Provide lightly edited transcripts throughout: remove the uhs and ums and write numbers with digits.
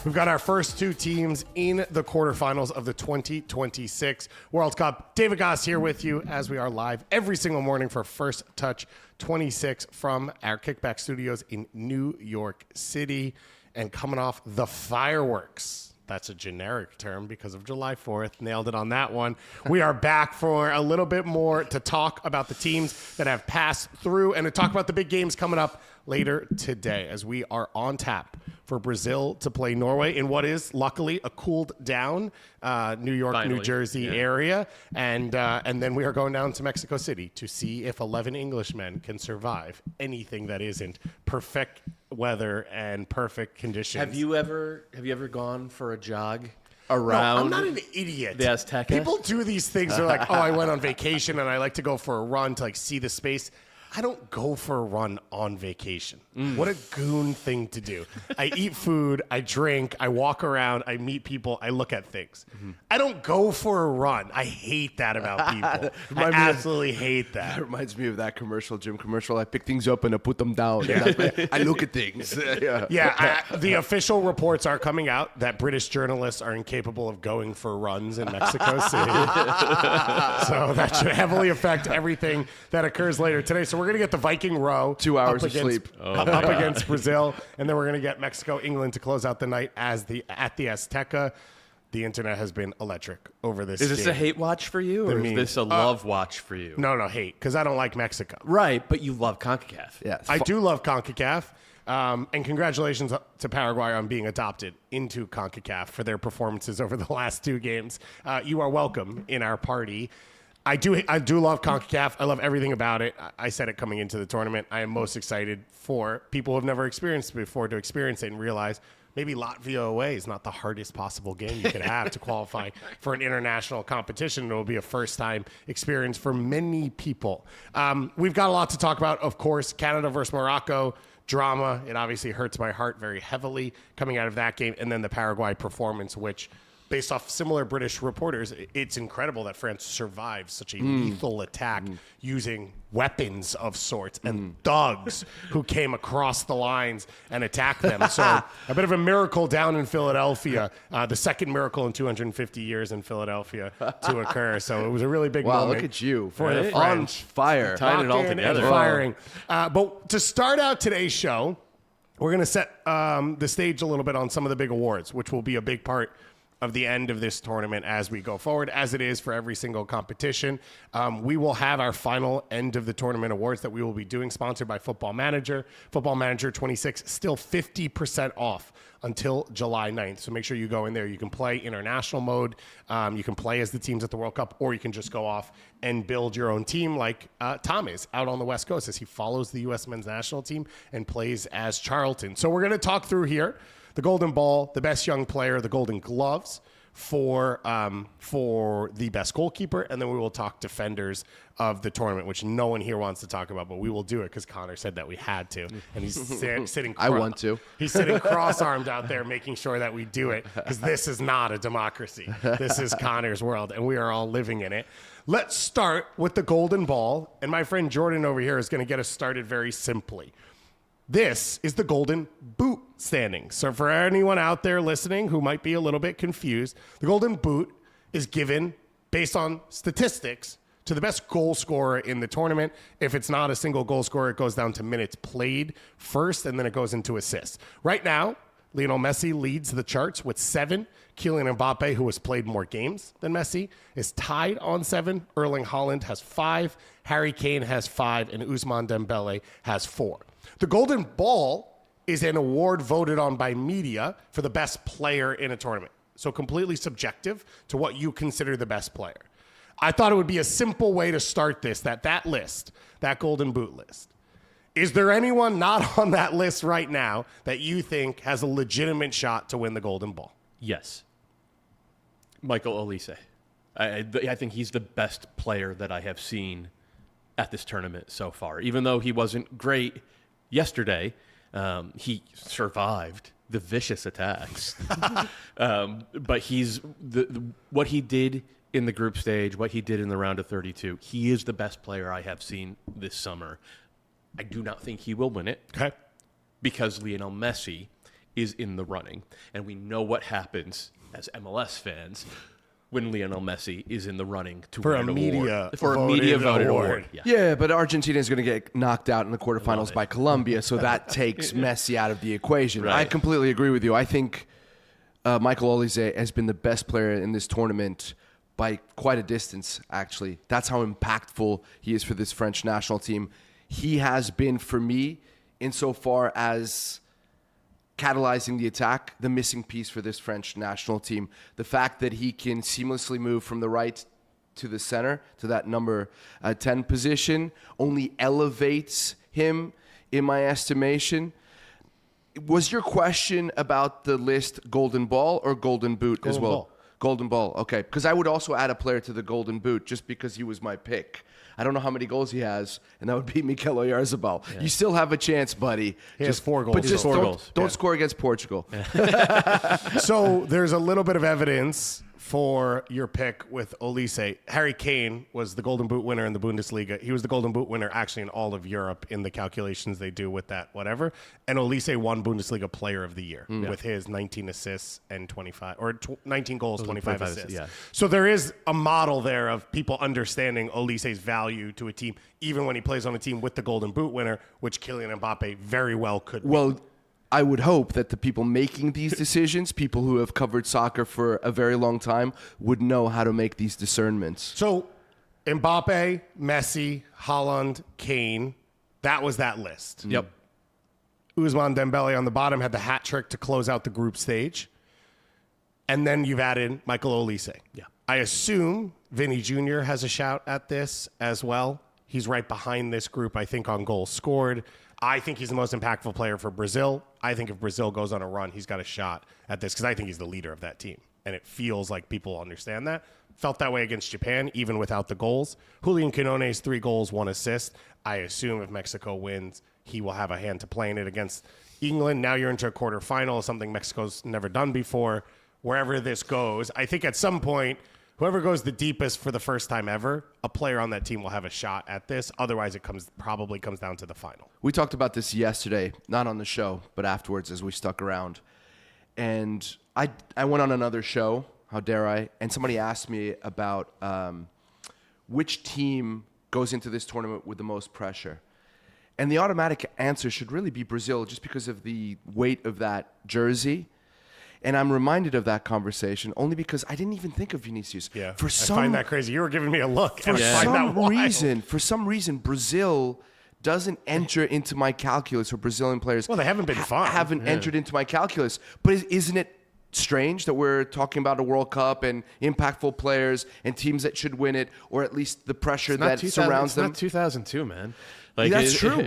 We've got our first two teams in the quarterfinals of the 2026 World Cup. David Goss here with you as we are live every single morning for First Touch 26 from our Kickback Studios in New York City. And coming off the fireworks. That's a generic term because of July 4th. Nailed it on that one. We are back for a little bit more to talk about the teams that have passed through and to talk about the big games coming up later today as we are on tap for Brazil to play Norway in what is luckily a cooled down New York, Finally. New Jersey area. And then we are going down to Mexico City to see if 11 Englishmen can survive anything that isn't perfect weather and perfect conditions. Have you ever gone for a jog around? No, I'm not an idiot. The Azteca? People do these things. They're like, oh, I went on vacation and I like to go for a run to like see the space. I don't go for a run on vacation. What a goon thing to do. I eat food, I drink, I walk around, I meet people, I look at things. I don't go for a run. I hate that about people. I absolutely hate that. That reminds me of that gym commercial. I pick things up and I put them down. Yeah. I look at things. The official reports are coming out that British journalists are incapable of going for runs in Mexico City. So that should heavily affect everything that occurs later today. So we're going to get the Viking row 2 hours of sleep up against Brazil, and then we're going to get Mexico, England to close out the night at the Azteca. The internet has been electric over this. Is this a hate watch for you, or is this a love watch for you? No, hate, because I don't like Mexico. Right, but you love CONCACAF. Yes, I do love CONCACAF. And congratulations to Paraguay on being adopted into CONCACAF for their performances over the last two games. You are welcome in our party. I do love CONCACAF. I love everything about it. I said it coming into the tournament. I am most excited for people who have never experienced it before to experience it and realize maybe Latvia away is not the hardest possible game you could have to qualify for an international competition. It will be a first-time experience for many people. We've got a lot to talk about, of course. Canada versus Morocco. Drama. It obviously hurts my heart very heavily coming out of that game. And then the Paraguay performance, which, based off similar British reporters, it's incredible that France survived such a lethal attack using weapons of sorts and thugs who came across the lines and attacked them. So a bit of a miracle down in Philadelphia, the second miracle in 250 years in Philadelphia to occur. So it was a really big moment. Wow, look at you. For the French. On fire. Tying it all together. Firing. But to start out today's show, we're going to set the stage a little bit on some of the big awards, which will be a big part of the end of this tournament as we go forward, as it is for every single competition. We will have our final end of the tournament awards that we will be doing, sponsored by Football Manager. Football Manager 26, still 50% off until July 9th. So make sure you go in there. You can play international mode. You can play as the teams at the World Cup, or you can just go off and build your own team like Tom is out on the West Coast as he follows the U.S. men's national team and plays as Charlton. So we're going to talk through here the Golden Ball, the best young player, the Golden Gloves for the best goalkeeper, and then we will talk defenders of the tournament, which no one here wants to talk about, but we will do it because Connor said that we had to, and he's sitting. I want to. He's sitting cross-armed out there, making sure that we do it because this is not a democracy. This is Connor's world, and we are all living in it. Let's start with the Golden Ball, and my friend Jordan over here is going to get us started very simply. This is the Golden Boot standing. So for anyone out there listening who might be a little bit confused, the Golden Boot is given based on statistics to the best goal scorer in the tournament. If it's not a single goal scorer, it goes down to minutes played first, and then it goes into assists. Right now, Lionel Messi leads the charts with 7. Kylian Mbappe, who has played more games than Messi, is tied on 7. Erling Haaland has 5. Harry Kane has 5. And Ousmane Dembele has 4. The Golden Ball is an award voted on by media for the best player in a tournament. So completely subjective to what you consider the best player. I thought it would be a simple way to start this, that list, that Golden Boot list. Is there anyone not on that list right now that you think has a legitimate shot to win the Golden Ball? Yes. Michael Olise. I think he's the best player that I have seen at this tournament so far. Even though he wasn't great yesterday, he survived the vicious attacks. But he's what he did in the group stage, what he did in the round of 32, he is the best player I have seen this summer. I do not think he will win it. Okay. Because Lionel Messi is in the running. And we know what happens as MLS fans when Lionel Messi is in the running to For win a an media award. For a media voted award. Yeah. Yeah, but Argentina is going to get knocked out in the quarterfinals by Colombia, so that takes Messi out of the equation. Right. I completely agree with you. I think Michael Olise has been the best player in this tournament by quite a distance, actually. That's how impactful he is for this French national team. He has been, for me, insofar as catalyzing the attack, the missing piece for this French national team. The fact that he can seamlessly move from the right to the center, to that number 10 position, only elevates him, in my estimation. Was your question about the list Golden Ball or Golden Boot as well? Ball. Golden Ball, okay. Because I would also add a player to the Golden Boot just because he was my pick. I don't know how many goals he has, and that would be Mikel Oyarzabal. Yeah. You still have a chance, buddy. He has 4 goals. But just Four goals. don't score against Portugal. So there's a little bit of evidence for your pick with Olise. Harry Kane was the Golden Boot winner in the Bundesliga. He was the Golden Boot winner actually in all of Europe in the calculations they do with that whatever. And Olise won Bundesliga Player of the Year with his 19 assists and 19 goals, 25 assists. Yeah. So there is a model there of people understanding Olise's value to a team, even when he plays on a team with the Golden Boot winner, which Kylian Mbappe very well could be. Well, I would hope that the people making these decisions, people who have covered soccer for a very long time, would know how to make these discernments. So Mbappe, Messi, Haaland, Kane, that was that list. Yep. Ousmane Dembele on the bottom had the hat trick to close out the group stage. And then you've added Michael Olise. Yeah. I assume Vinny Jr. has a shout at this as well. He's right behind this group, I think, on goals scored. I think he's the most impactful player for Brazil. I think if Brazil goes on a run, he's got a shot at this because I think he's the leader of that team. And it feels like people understand that. Felt that way against Japan, even without the goals. Julian Quinones, 3 goals, 1 assist. I assume if Mexico wins, he will have a hand to play in it against England. Now you're into a quarterfinal, something Mexico's never done before. Wherever this goes, I think at some point, whoever goes the deepest for the first time ever, a player on that team will have a shot at this. Otherwise, it probably comes down to the final. We talked about this yesterday, not on the show, but afterwards as we stuck around. And I went on another show, how dare I, and somebody asked me about which team goes into this tournament with the most pressure. And the automatic answer should really be Brazil, just because of the weight of that jersey. And I'm reminded of that conversation only because I didn't even think of Vinicius. Yeah, I find that crazy. You were giving me a look. And I find that wild. For some reason, Brazil doesn't enter into my calculus, or Brazilian players. Well, they haven't been fun. Haven't entered into my calculus. But isn't it strange that we're talking about a World Cup and impactful players and teams that should win it, or at least the pressure that surrounds them? It's not 2002, man. Like, That's true.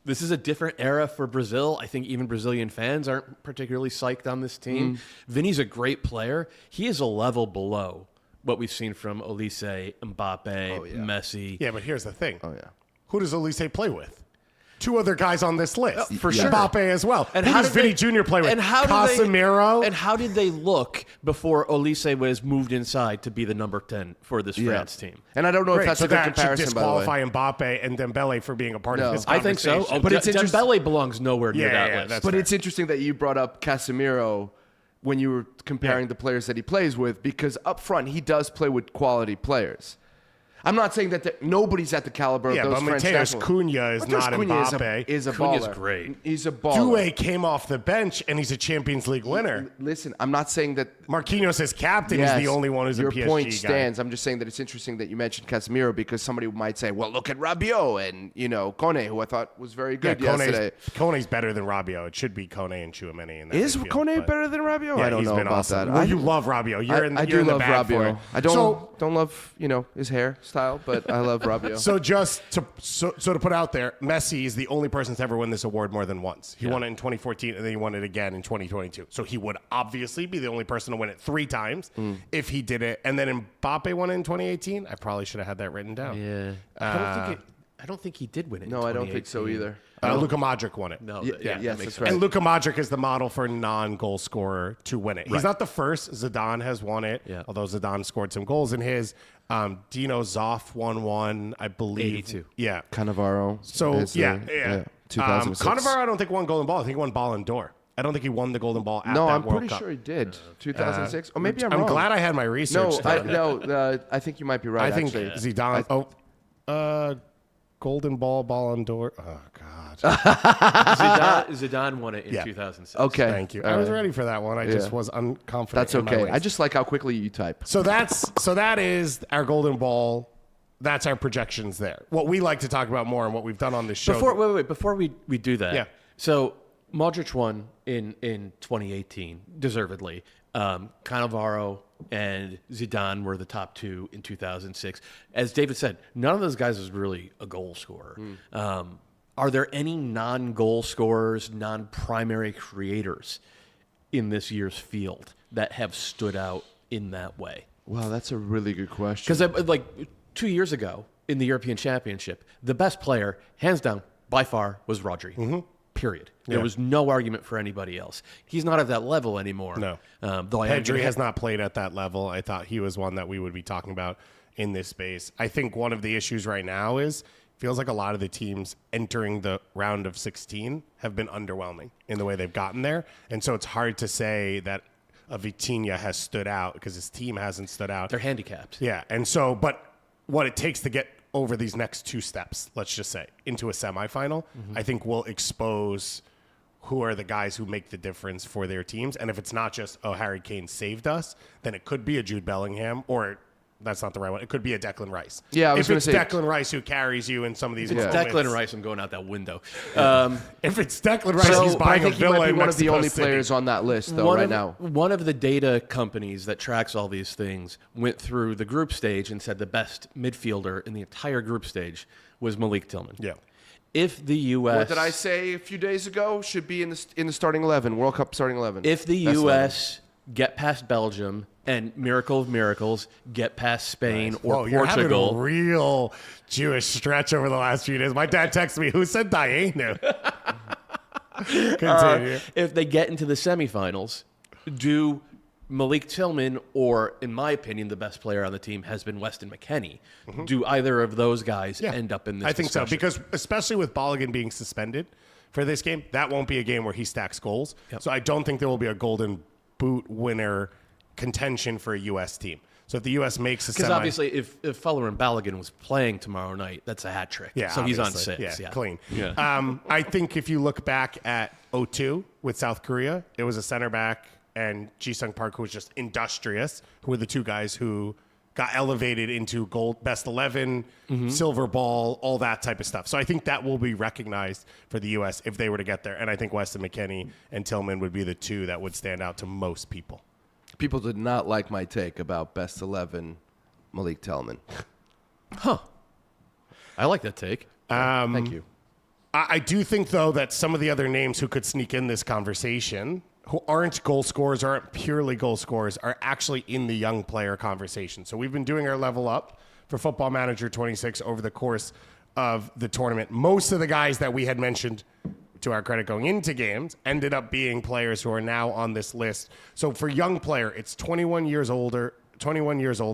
This is a different era for Brazil. I think even Brazilian fans aren't particularly psyched on this team. Vinny's a great player. He is a level below what we've seen from Olise, Mbappe, Messi. Yeah, but here's the thing. Oh, yeah. Who does Olise play with? 2 other guys on this list. For sure. Mbappe as well. And who how does did Vinny Jr. play with? And how Casemiro? And how did they look before Olise was moved inside to be the number 10 for this France team? And I don't know if that's so a good that should comparison, by the way. disqualify Mbappe and Dembele for being a part of this I think so. conversation. But it's interesting- Dembele belongs nowhere near that list. that's But fair. it's interesting that you brought up Casemiro when you were comparing the players that he plays with, because up front, he does play with quality players. I'm not saying that nobody's at the caliber of those but French Mateus national. Cunha is Mateus not Cunha Mbappe. is a Cunha's baller. great. He's a baller. Due came off the bench, and he's a Champions League winner. Listen, I'm not saying that Marquinhos as captain is the only one who's your a PSG point guy. stands. I'm just saying that it's interesting that you mentioned Casemiro, because somebody might say, well, look at Rabiot and, Kone, who I thought was very good yesterday. Kone's better than Rabiot. It should be Kone and Chouameni in that Is midfield, Kone but- better than Rabiot? Yeah, I don't he's know been about awesome. that. Well, you love Rabiot. You're in I you're do in the love bag for Rabiot. it. I don't love, his hairstyle, but I love Rabiot. So just to put out there, Messi is the only person to ever win this award more than once. He won it in 2014, and then he won it again in 2022. So he would obviously be the only person to win it 3 times if he did it. And then Mbappe won it in 2018. I probably should have had that written down. Yeah. I don't think I don't think he did win it. No, in I don't think so 2018. either. Luka Modric won it. No, Yeah, yeah, yes, that makes that's right. And Luka Modric is the model for non-goal scorer to win it. He's Right. not the first. Zidane has won it, Yeah. although Zidane scored some goals in his. Dino Zoff won one, I believe. 82. Yeah. Cannavaro. So, is, yeah. 2006. Cannavaro, I don't think won Golden Ball. I think he won Ballon d'Or. I don't think he won the Golden Ball at No, that I'm World pretty Cup. sure he did. 2006. Or maybe I'm I'm wrong. glad I had my research. No, I think you might be right. I think actually. Zidane. Golden Ball, Ballon d'Or. Oh God. Zidane won it in Yeah. 2006. Okay. Thank you. All I was right. ready for that one. I just was unconfident. That's in my okay. ways. I just like how quickly you type. So that is our Golden Ball. That's our projections there. What we like to talk about more and what we've done on this show. Before we do that. Yeah. So Modric won in 2018, deservedly. Cannavaro and Zidane were the top two in 2006. As David said, none of those guys was really a goal scorer. Are there any non-goal scorers, non-primary creators in this year's field that have stood out in that way? Wow, that's a really good question. Because like 2 years ago in the European Championship, the best player, hands down, by far, was Rodri. Period. There was no argument for anybody else. He's not at that level anymore. No. Though I am Pedri gonna has not played at that level. I thought he was one that we would be talking about in this space. I think one of the issues right now is feels like a lot of the teams entering the round of 16 have been underwhelming in the way they've gotten there. And so it's hard to say that a Vitinha has stood out because his team hasn't stood out. They're handicapped. Yeah. And so, but what it takes to get over these next two steps, let's just say, into a semifinal, I think will expose who are the guys who make the difference for their teams. And if it's not just, oh, Harry Kane saved us, then it could be a Jude Bellingham, or that's not the right one. It could be a Declan Rice. Yeah, I was if gonna it's say- Declan Rice who carries you in some of these moments. Declan Rice, I'm going out that window. If it's Declan Rice, So, he's but I buying a think he might villa be in one of the Mexico only City. players on that list, though, right now. One of the data companies that tracks all these things went through the group stage and said the best midfielder in the entire group stage was Malik Tillman. Yeah. If the U.S. What did I say a few days ago? Should be in the starting 11, World Cup starting 11. If the Best 11. U.S. get past Belgium and miracle of miracles get past Spain or Whoa, you're having a Portugal, real Jewish stretch over the last few days. My dad texted me, who said Dayenu? Continue. if they get into the semifinals, do Malik Tillman, or in my opinion, the best player on the team has been Weston McKennie. Do either of those guys end up in this I think so, discussion? because especially with Balogun being suspended for this game, that won't be a game where he stacks goals. Yep. So I don't think there will be a golden boot winner contention for a U.S. team. So if the U.S. makes a Because semi... obviously, if Fuller and Balogun was playing tomorrow night, that's a hat trick. Yeah, so he's on obviously. 6. Yeah, clean. Yeah. I think if you look back at 0-2 with South Korea, it was a center back and Ji-Sung Park, who was just industrious, who were the two guys who got elevated into gold, best 11, silver ball, all that type of stuff. So I think that will be recognized for the U.S. if they were to get there. And I think Weston McKennie and Tillman would be the two that would stand out to most people. People did not like my take about best 11 Malik Tillman. Huh. I like that take. Thank you. I do think, though, that some of the other names who could sneak in this conversation, who aren't goal scorers, aren't purely goal scorers, are actually in the young player conversation. So we've been doing our level up for Football Manager 26 over the course of the tournament. Most of the guys that we had mentioned, to our credit, going into games, ended up being players who are now on this list. So for young player, it's 21 years old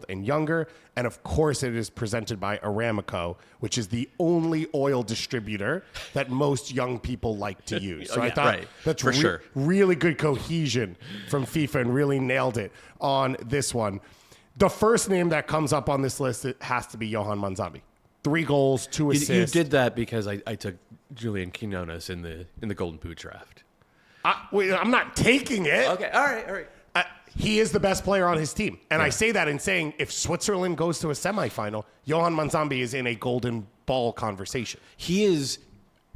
and younger. And of course, it is presented by Aramco, which is the only oil distributor that most young people like to use. So I thought that's for sure. Really good cohesion from FIFA and really nailed it on this one. The first name that comes up on this list, it has to be Johan Manzambi. 3 goals, 2 assists. You did that because I took Julian Quinones in the Golden Boot draft. I'm not taking it. Okay, all right. He is the best player on his team. And I say that in saying if Switzerland goes to a semifinal, Johan Manzambi is in a golden ball conversation. He is,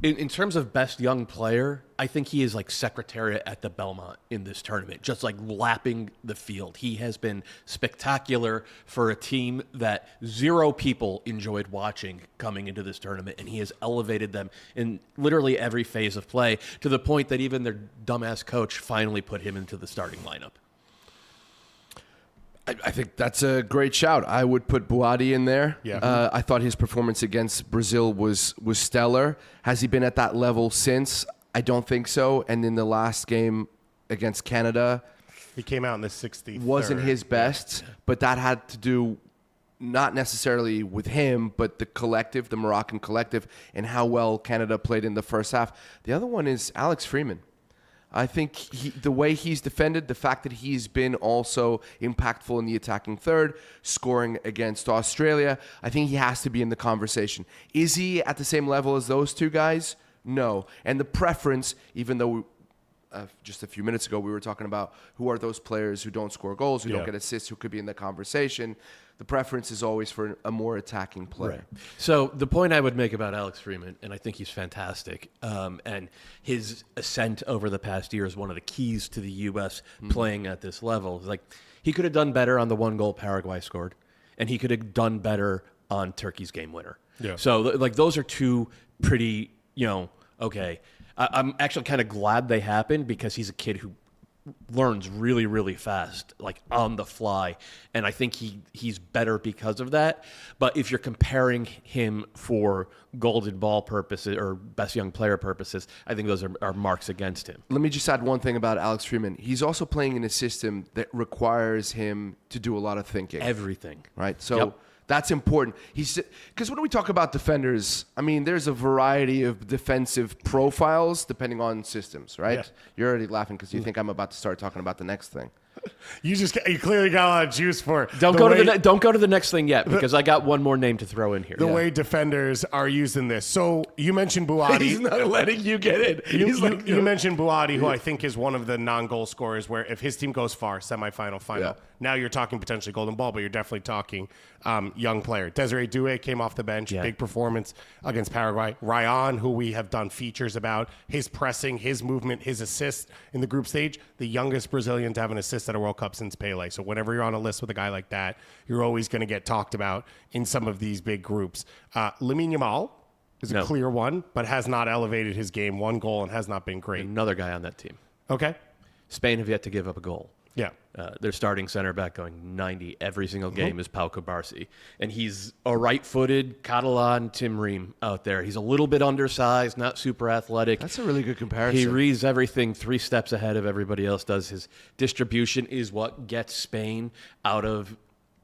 in terms of best young player, I think he is like Secretariat at the Belmont in this tournament, just like lapping the field. He has been spectacular for a team that 0 people enjoyed watching coming into this tournament, and he has elevated them in literally every phase of play to the point that even their dumbass coach finally put him into the starting lineup. I think that's a great shout. I would put Buati in there. Yeah. I thought his performance against Brazil was stellar. Has he been at that level since? I don't think so. And in the last game against Canada, He came out in the 63rd. wasn't his best, but that had to do not necessarily with him, but the collective, the Moroccan collective, and how well Canada played in the first half. The other one is Alex Freeman. I think the way he's defended, the fact that he's been also impactful in the attacking third, scoring against Australia, I think he has to be in the conversation. Is he at the same level as those two guys? No. And the preference, even though just a few minutes ago we were talking about who are those players who don't score goals, who don't get assists, who could be in the conversation, the preference is always for a more attacking player. Right. So the point I would make about Alex Freeman, and I think he's fantastic, and his ascent over the past year is one of the keys to the U.S. playing at this level. Like, he could have done better on the one goal Paraguay scored, and he could have done better on Turkey's game winner. Yeah. So, like, those are two pretty, okay. I'm actually kind of glad they happened because he's a kid who learns really, really fast, like on the fly. And I think he's better because of that. But if you're comparing him for golden ball purposes or best young player purposes, I think those are marks against him. Let me just add one thing about Alex Freeman. He's also playing in a system that requires him to do a lot of thinking. Everything. Right? So that's important. Because when we talk about defenders, I mean, there's a variety of defensive profiles depending on systems, right? Yeah. You're already laughing because you think I'm about to start talking about the next thing. You clearly got a lot of juice for it. Don't go to the next thing yet because I got one more name to throw in here. The way defenders are used in this. So you mentioned Buati. He's not letting you get it. You mentioned Buati, who I think is one of the non-goal scorers where if his team goes far, semifinal, final, now you're talking potentially golden ball, but you're definitely talking young player. Desiree Doué came off the bench, big performance against Paraguay. Ryan, who we have done features about, his pressing, his movement, his assist in the group stage, the youngest Brazilian to have an assist at a World Cup since Pele. So whenever you're on a list with a guy like that, you're always going to get talked about in some of these big groups. Lamine Yamal is a clear one, but has not elevated his game. One goal and has not been great. Another guy on that team. Okay. Spain have yet to give up a goal. Yeah. Their starting center back going 90 every single game is Pau Cubarsí. And he's a right-footed Catalan Tim Ream out there. He's a little bit undersized, not super athletic. That's a really good comparison. He reads everything 3 steps ahead of everybody else does. His distribution is what gets Spain out of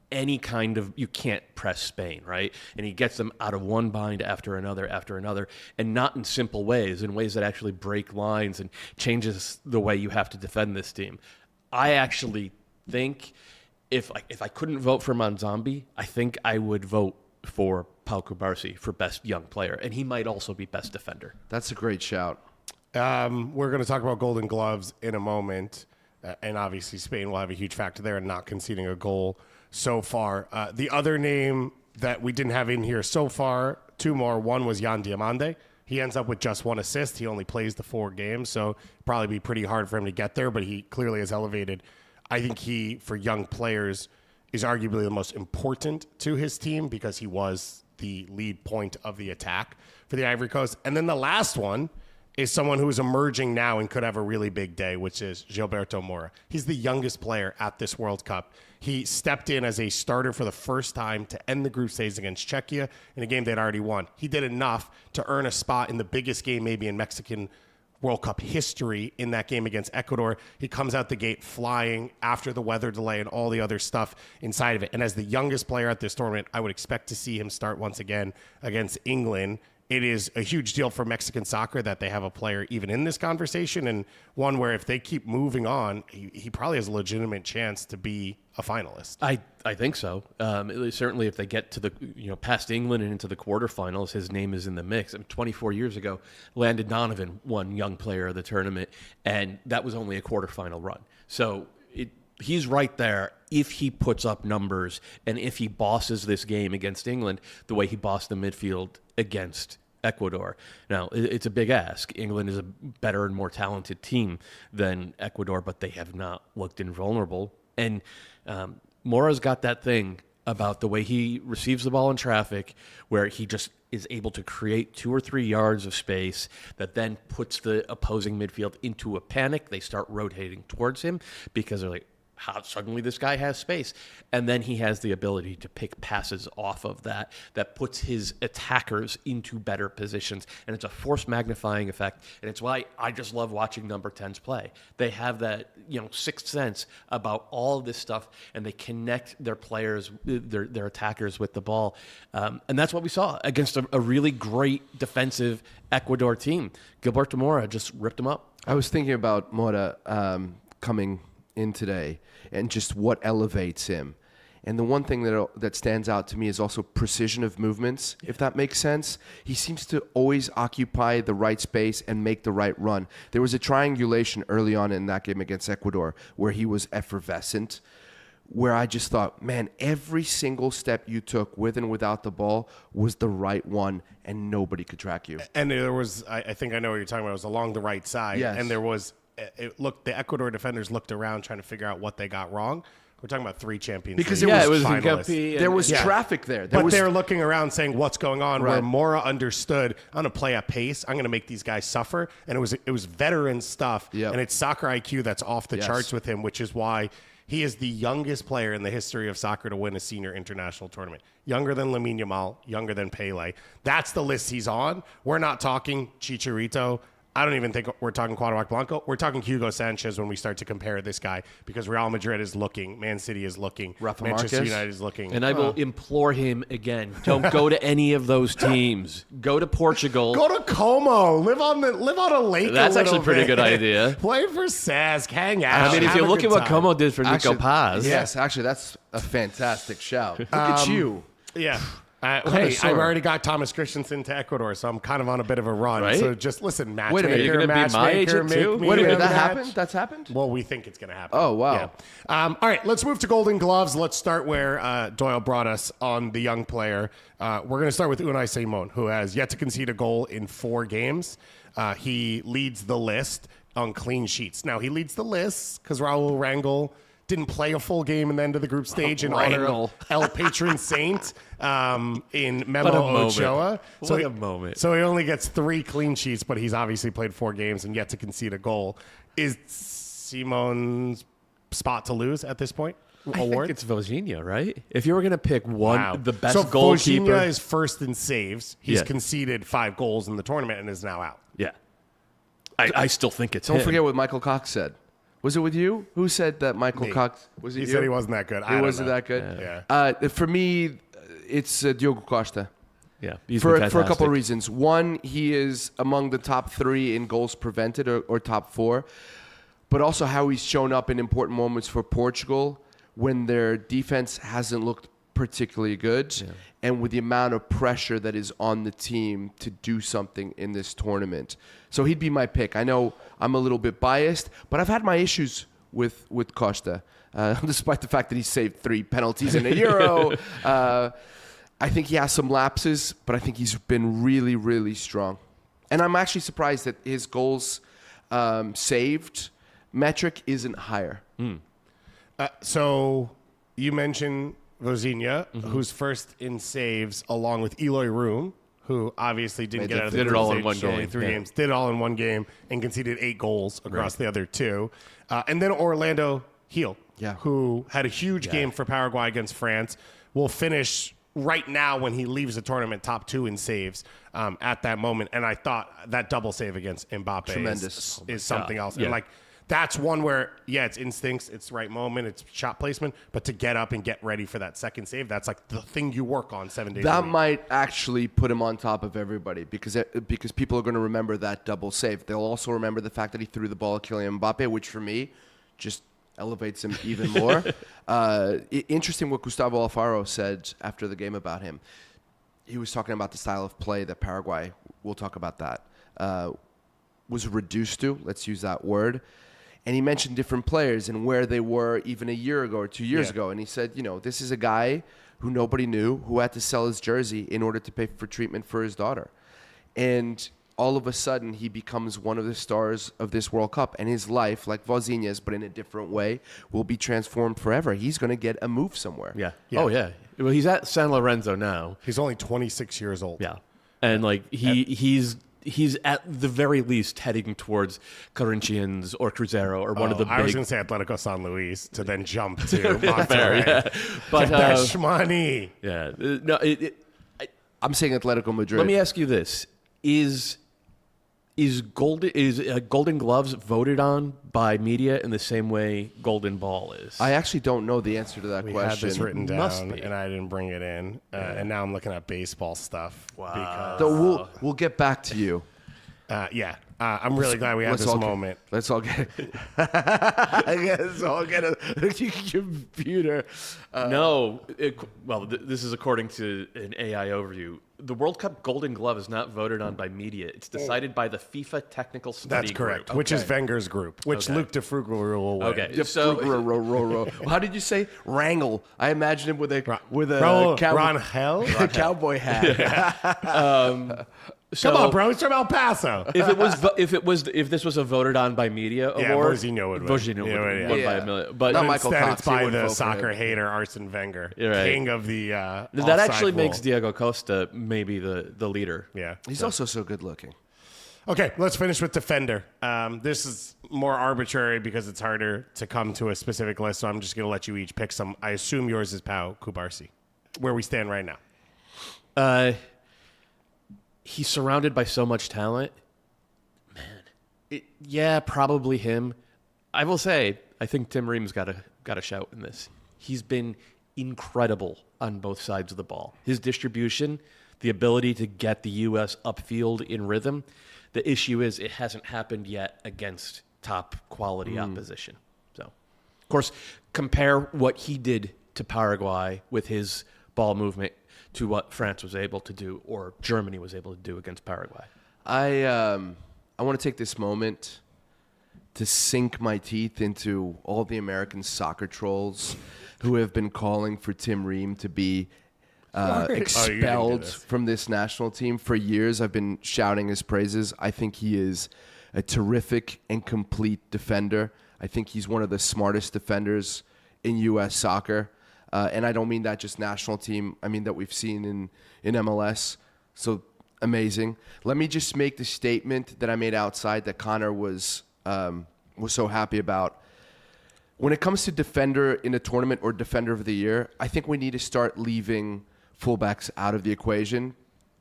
any kind of, you can't press Spain, right? And he gets them out of one bind after another, and not in simple ways, in ways that actually break lines and changes the way you have to defend this team. I actually think if I couldn't vote for Manzambi, I think I would vote for Pau Cubarsí for best young player, and he might also be best defender. That's a great shout. We're going to talk about Golden Gloves in a moment, and obviously Spain will have a huge factor there in not conceding a goal so far. The other name that we didn't have in here so far, 2 more. One was Yan Diomande. He ends up with just 1 assist. He only plays the 4 games, so probably be pretty hard for him to get there, but he clearly has elevated. I think he, for young players, is arguably the most important to his team because he was the lead point of the attack for the Ivory Coast. And then the last one is someone who is emerging now and could have a really big day, which is Gilberto Moura. He's the youngest player at this World Cup. He stepped in as a starter for the first time to end the group stage against Czechia in a game they'd already won. He did enough to earn a spot in the biggest game maybe in Mexican World Cup history in that game against Ecuador. He comes out the gate flying after the weather delay and all the other stuff inside of it. And as the youngest player at this tournament, I would expect to see him start once again against England. It is a huge deal for Mexican soccer that they have a player even in this conversation, and one where if they keep moving on, he probably has a legitimate chance to be a finalist. I think so. Certainly, if they get to the past England and into the quarterfinals, his name is in the mix. 24 years ago, Landon Donovan won Young Player of the tournament, and that was only a quarterfinal run. So he's right there if he puts up numbers and if he bosses this game against England the way he bossed the midfield against Ecuador. Now, it's a big ask. England is a better and more talented team than Ecuador, but they have not looked invulnerable. And Mora's got that thing about the way he receives the ball in traffic where he just is able to create 2 or 3 yards of space that then puts the opposing midfield into a panic. They start rotating towards him because they're like, how suddenly this guy has space. And then he has the ability to pick passes off of that puts his attackers into better positions. And it's a force magnifying effect. And it's why I just love watching number 10s play. They have that, sixth sense about all of this stuff, and they connect their players, their attackers with the ball. And that's what we saw against a really great defensive Ecuador team. Gilberto Mora just ripped them up. I was thinking about Mora coming in today and just what elevates him. And the one thing that stands out to me is also precision of movements, if that makes sense. He seems to always occupy the right space and make the right run. There was a triangulation early on in that game against Ecuador where he was effervescent, where I just thought, man, every single step you took with and without the ball was the right one, and nobody could track you. And there was, I think I know what you're talking about, it was along the right side. Yes. And there was, the Ecuador defenders looked around trying to figure out what they got wrong. We're talking about 3 Champions Because League it was finalists. There was traffic there. But they're looking around saying, what's going on? Right. Where Mora understood, I'm going to play at pace. I'm going to make these guys suffer. And it was veteran stuff. Yep. And it's soccer IQ that's off the charts with him, which is why he is the youngest player in the history of soccer to win a senior international tournament. Younger than Lamine Yamal, younger than Pele. That's the list he's on. We're not talking Chicharito. I don't even think we're talking Cuauhtémoc Blanco. We're talking Hugo Sanchez when we start to compare this guy, because Real Madrid is looking, Man City is looking, Rafa Manchester Marquez. United is looking. And I will implore him again, don't go to any of those teams. Go to Portugal. Go to Como. Live on a lake. That's a actually a little pretty bit. good idea. Play for Sask. Hang out. I mean, if have you a look good at what time. Como did for Nico Actually, Paz. Yes, actually, that's a fantastic shout. Look at you. Yeah. Hey, Connoisseur. I've already got Thomas Christensen to Ecuador, so I'm kind of on a bit of a run. Right? So just listen, matchmaker, Wait a minute, you're gonna be my matchmaker, agent make too? me Wait a minute, that match. happened? That's happened? Well, we think it's going to happen. Oh, wow. Yeah. All right, let's move to Golden Gloves. Let's start where Doyle brought us on the young player. We're going to start with Unai Simon, who has yet to concede a goal in 4 games. He leads the list on clean sheets. Now, he leads the list because Raul Rangel didn't play a full game in the end of the group stage in honor of El Patron Saint in Memo Ochoa. What a moment. So he only gets 3 clean sheets, but he's obviously played 4 games and yet to concede a goal. Is Simon's spot to lose at this point? I think it's Vojinha, right? If you were going to pick one, the best so goalkeeper. Vojinha is first in saves. He's Yeah. conceded 5 goals in the tournament and is now out. Yeah. I still think it's Don't him. forget what Michael Cox said. Was it with you? Who said that Michael Me. Cox? Was it He you? said he wasn't that good. I He don't wasn't know. that good? Yeah. For me, it's Diogo Costa. Yeah. He's For been a couple fantastic. of reasons. One, he is among the top 3 in goals prevented or top 4. But also how he's shown up in important moments for Portugal when their defense hasn't looked particularly good. Yeah. And with the amount of pressure that is on the team to do something in this tournament. So he'd be my pick. I know I'm a little bit biased, but I've had my issues with Costa, despite the fact that he saved 3 penalties in a Euro. I think he has some lapses, but I think he's been really, really strong. And I'm actually surprised that his goals saved metric isn't higher. So you mentioned Vojinha, who's first in saves, along with Eloy Room, who obviously didn't get out of the did it group all in stage, one so only game, 3 yeah. games. Did it all in one game and conceded 8 goals across the other 2. And then Orlando Heel, who had a huge game for Paraguay against France, will finish right now when he leaves the tournament top 2 in saves at that moment. And I thought that double save against Mbappe Tremendous. is something else. Yeah. And that's one where, it's instincts, it's right moment, it's shot placement, but to get up and get ready for that second save, that's like the thing you work on 7 days a That week. might actually put him on top of everybody because people are going to remember that double save. They'll also remember the fact that he threw the ball at Kylian Mbappe, which for me just elevates him even more. Interesting what Gustavo Alfaro said after the game about him. He was talking about the style of play that Paraguay, we'll talk about that, was reduced to. Let's use that word. And he mentioned different players and where they were even a year ago or 2 years ago. And he said, this is a guy who nobody knew, who had to sell his jersey in order to pay for treatment for his daughter. And all of a sudden, he becomes one of the stars of this World Cup. And his life, like Vojinha's, but in a different way, will be transformed forever. He's going to get a move somewhere. Yeah. Yeah. Oh, yeah. Well, he's at San Lorenzo now. He's only 26 years old. Yeah. And he's he's at the very least heading towards Corinthians or Cruzeiro or one of the I was big. going to say Atletico San Luis to then jump to Monterrey. Fair, yeah. But That's money. yeah, no. I'm saying Atletico Madrid. Let me ask you this: Is Golden Gloves voted on by media in the same way Golden Ball is? I actually don't know the answer to that We question. had this written Must down, be. and I didn't bring it in. And now I'm looking at baseball stuff. Wow. So we'll get back to you. Yeah. I'm really glad we had this moment. Let's all get. Let's all get a computer. This is according to an AI overview. The World Cup Golden Glove is not voted on by media. It's decided by the FIFA Technical Study That's correct, Group. which is Wenger's group, which Luke de Frugal will win. Okay, so How did you say wrangle? I imagine him with a Rangel? cowboy hat. Come on, bro. He's from El Paso. if this was a voted on by media award, Vozinho would win. Vozinho would Yeah, win yeah. by a million. But Not Michael Instead, Cox. it's by He wouldn't the vote for soccer him. hater Arsene Wenger, You're right. king of the that offside actually rule. makes Diego Costa maybe the leader. Yeah. He's also so good looking. Okay, let's finish with defender. This is more arbitrary because it's harder to come to a specific list, so I'm just going to let you each pick some. I assume yours is Pau Kubarsi, where we stand right now. He's surrounded by so much talent. Man, probably him. I will say, I think Tim Ream's got a shout in this. He's been incredible on both sides of the ball. His distribution, the ability to get the U.S. upfield in rhythm. The issue is it hasn't happened yet against top quality opposition. So, of course, compare what he did to Paraguay with his ball movement to what France was able to do or Germany was able to do against Paraguay. I want to take this moment to sink my teeth into all the American soccer trolls who have been calling for Tim Ream to be expelled from this national team. For years, I've been shouting his praises. I think he is a terrific and complete defender. I think he's one of the smartest defenders in U.S. soccer. And I don't mean that just national team. I mean that we've seen in MLS. So amazing. Let me just make the statement that I made outside that Connor was so happy about. When it comes to defender in a tournament or defender of the year, I think we need to start leaving fullbacks out of the equation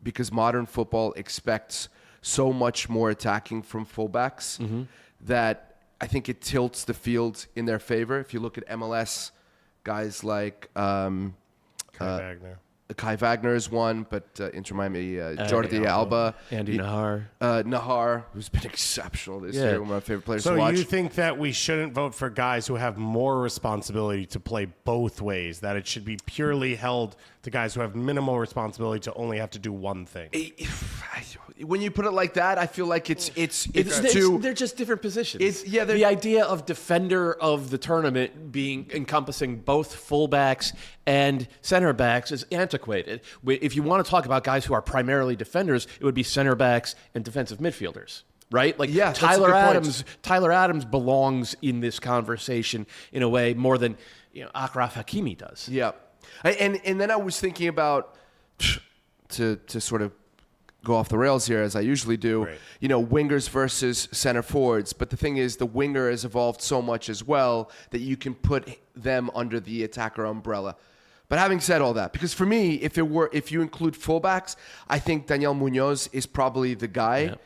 because modern football expects so much more attacking from fullbacks that I think it tilts the field in their favor. If you look at MLS, guys like Kai Wagner is one, but Inter Miami, Jordi Alba. Andy Nahar. Nahar, who's been exceptional this year, one of my favorite players to So watch. you think that we shouldn't vote for guys who have more responsibility to play both ways, that it should be purely held to guys who have minimal responsibility to only have to do one thing? When you put it like that, I feel like it's They're just different positions. The idea of defender of the tournament being encompassing both fullbacks and center backs is antiquated. If you want to talk about guys who are primarily defenders, it would be center backs and defensive midfielders. Right? Like Yeah, that's a good point. Tyler Adams belongs in this conversation in a way more than Achraf Hakimi does. Yeah. And then I was thinking about, to sort of go off the rails here as I usually do, Right. Wingers versus center forwards. But the thing is, the winger has evolved so much as well that you can put them under the attacker umbrella. But having said all that, because for me, if you include fullbacks, I think Daniel Munoz is probably the guy.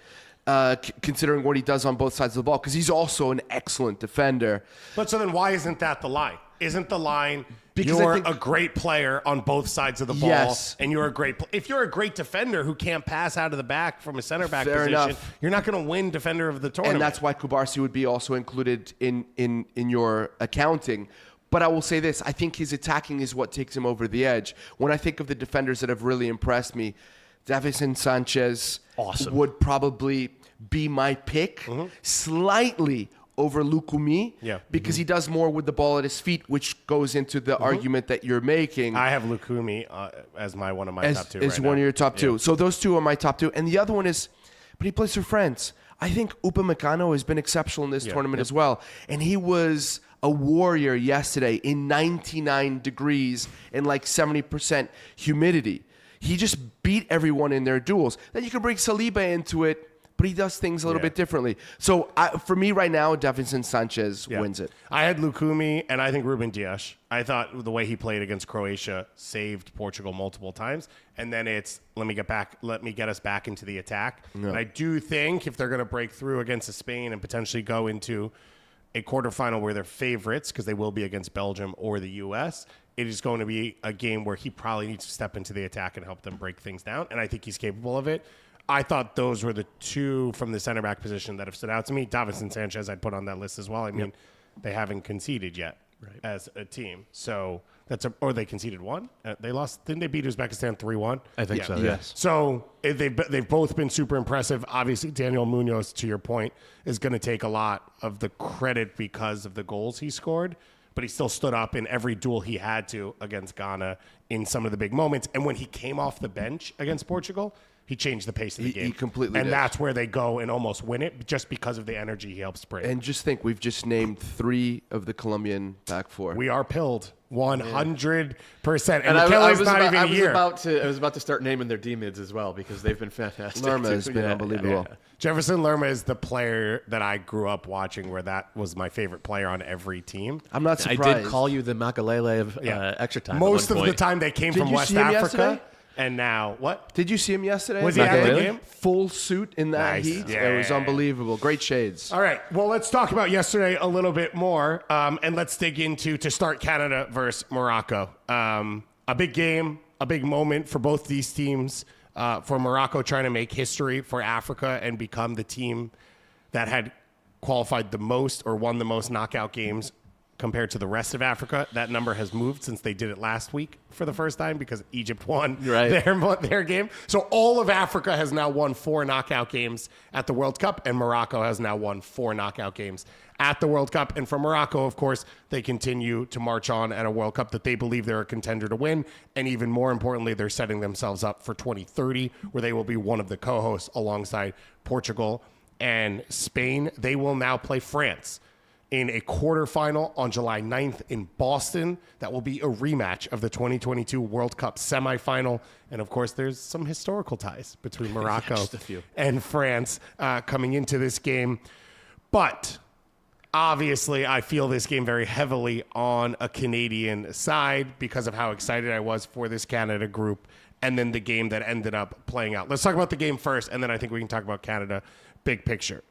Yeah. Considering what he does on both sides of the ball, because he's also an excellent defender. But so then why isn't that the line? Isn't the line Because you're I think- a great player on both sides of the ball, Yes. and you're a great if you're a great defender who can't pass out of the back from a center back Fair position, enough. you're not going to win defender of the tournament. And that's why Kubarsi would be also included in your accounting. But I will say this, I think his attacking is what takes him over the edge. When I think of the defenders that have really impressed me, Davison Sanchez would probably be my pick, slightly over Lukumi, because he does more with the ball at his feet, which goes into the argument that you're making. I have Lukumi as one of my top two. As right one now. of your top two. So those two are my top two. And the other one is, but he plays for France. I think Upamecano has been exceptional in this tournament as well. And he was a warrior yesterday in 99 degrees and like 70% humidity. He just beat everyone in their duels. Then you can bring Saliba into it, but he does things a little bit differently. So for me right now, Davinson Sanchez wins it. I had Lukumi, and I think Ruben Dias. I thought the way he played against Croatia saved Portugal multiple times. And then it's let me get us back into the attack. Yeah. And I do think if they're going to break through against Spain and potentially go into a quarterfinal where they're favorites, because they will be against Belgium or the U.S., it is going to be a game where he probably needs to step into the attack and help them break things down. And I think he's capable of it. I thought those were the two from the center back position that have stood out to me. Davinson Sanchez I'd put on that list as well. I mean, they haven't conceded yet as a team. So or they conceded one. They lost. Didn't they beat Uzbekistan 3-1? I think so, yes. So they've both been super impressive. Obviously, Daniel Munoz, to your point, is going to take a lot of the credit because of the goals he scored. But he still stood up in every duel he had to against Ghana in some of the big moments. And when he came off the bench against Portugal, he changed the pace of the game. He completely did. That's where they go and almost win it just because of the energy he helps bring. And just think, we've just named 3 of the Colombian back 4. We are pilled 100%. And I Michele's not even here. I was about to start naming their D-mids as well because they've been fantastic. Lerma has been unbelievable. Yeah. Jefferson Lerma is the player that I grew up watching where that was my favorite player on every team. I'm not surprised. I did call you the Makalele of extra time. Most of the time they came from West Africa. Yesterday? And now, what? Did you see him yesterday? Was he at the game? Full suit in that heat. Yeah. It was unbelievable. Great shades. All right. Well, let's talk about yesterday a little bit more. And let's dig into, to start, Canada versus Morocco. A big game, a big moment for both these teams. For Morocco trying to make history for Africa and become the team that had qualified the most or won the most knockout games compared to the rest of Africa. That number has moved since they did it last week for the first time because Egypt won their game. So all of Africa has now won 4 knockout games at the World Cup, and Morocco has now won 4 knockout games at the World Cup. And for Morocco, of course, they continue to march on at a World Cup that they believe they're a contender to win. And even more importantly, they're setting themselves up for 2030, where they will be one of the co-hosts alongside Portugal and Spain. They will now play France in a quarterfinal on July 9th in Boston. That will be a rematch of the 2022 World Cup semifinal. And of course, there's some historical ties between Morocco and France coming into this game. But obviously, I feel this game very heavily on a Canadian side because of how excited I was for this Canada group and then the game that ended up playing out. Let's talk about the game first, and then I think we can talk about Canada big picture.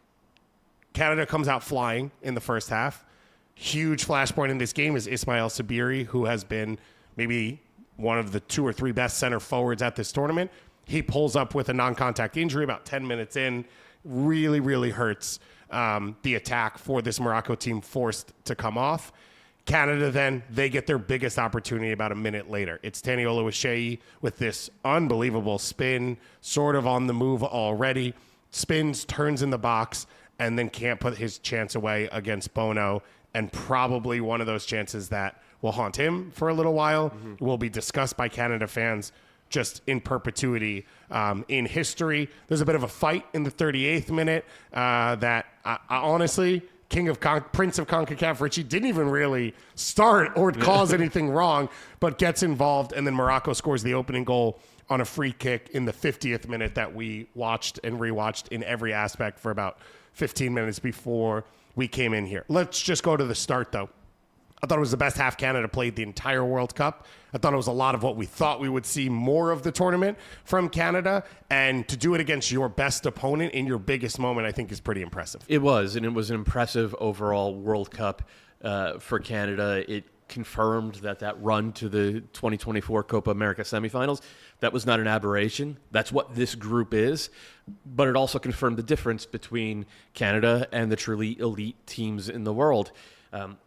Canada comes out flying in the first half. Huge flashpoint in this game is Ismail Sabiri, who has been maybe one of the 2 or 3 best center forwards at this tournament. He pulls up with a non-contact injury about 10 minutes in. Really, really hurts the attack for this Morocco team, forced to come off. Canada then, they get their biggest opportunity about a minute later. It's Tani Oluwaseyi with this unbelievable spin, sort of on the move already. Spins, turns in the box, and then can't put his chance away against Bono, and probably one of those chances that will haunt him for a little while, will be discussed by Canada fans just in perpetuity in history. There's a bit of a fight in the 38th minute that I honestly, Prince of CONCACAF, Richie, didn't even really start or cause anything wrong, but gets involved, and then Morocco scores the opening goal on a free kick in the 50th minute that we watched and rewatched in every aspect for about 15 minutes before we came in here. Let's just go to the start, though. I thought it was the best half Canada played the entire World Cup. I thought it was a lot of what we thought we would see more of the tournament from Canada. And to do it against your best opponent in your biggest moment, I think is pretty impressive. It was, and it was an impressive overall World Cup for Canada. It confirmed that run to the 2024 Copa America semifinals, that was not an aberration. That's what this group is. But it also confirmed the difference between Canada and the truly elite teams in the world.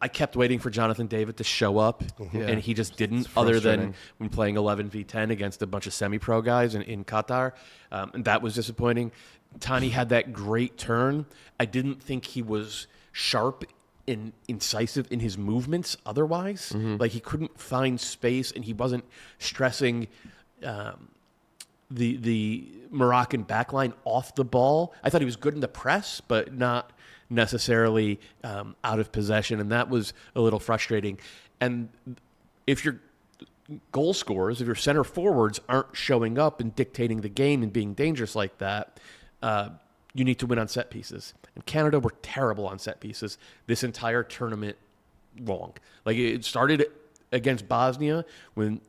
I kept waiting for Jonathan David to show up, and he just didn't, other than when playing 11v10 against a bunch of semi-pro guys in Qatar. And that was disappointing. Tani had that great turn. I didn't think he was sharp and incisive in his movements otherwise. Like, he couldn't find space, and he wasn't stressing the Moroccan backline off the ball. I thought he was good in the press, but not necessarily out of possession, and that was a little frustrating. And if you're goal scorers, if your center forwards aren't showing up and dictating the game and being dangerous like that, you need to win on set pieces. And Canada were terrible on set pieces this entire tournament long. Like, it started against Bosnia when,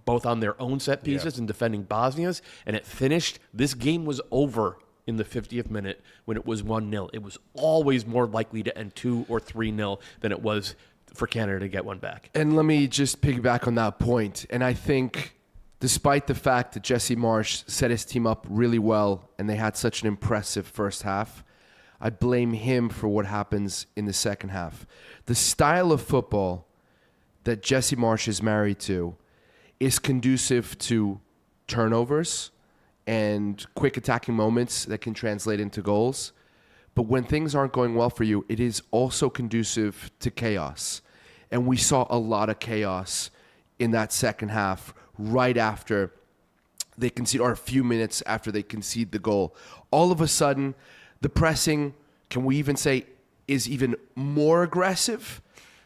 both on their own set pieces and defending Bosnia's, and it finished. This game was over in the 50th minute when it was 1-0. It was always more likely to end 2 or 3-0 than it was for Canada to get one back. And let me just piggyback on that point. And I think despite the fact that Jesse Marsch set his team up really well and they had such an impressive first half, I blame him for what happens in the second half. The style of football that Jesse Marsch is married to is conducive to turnovers and quick attacking moments that can translate into goals. But when things aren't going well for you, it is also conducive to chaos. And we saw a lot of chaos in that second half right after they concede, or a few minutes after they concede the goal. All of a sudden, the pressing, can we even say, is even more aggressive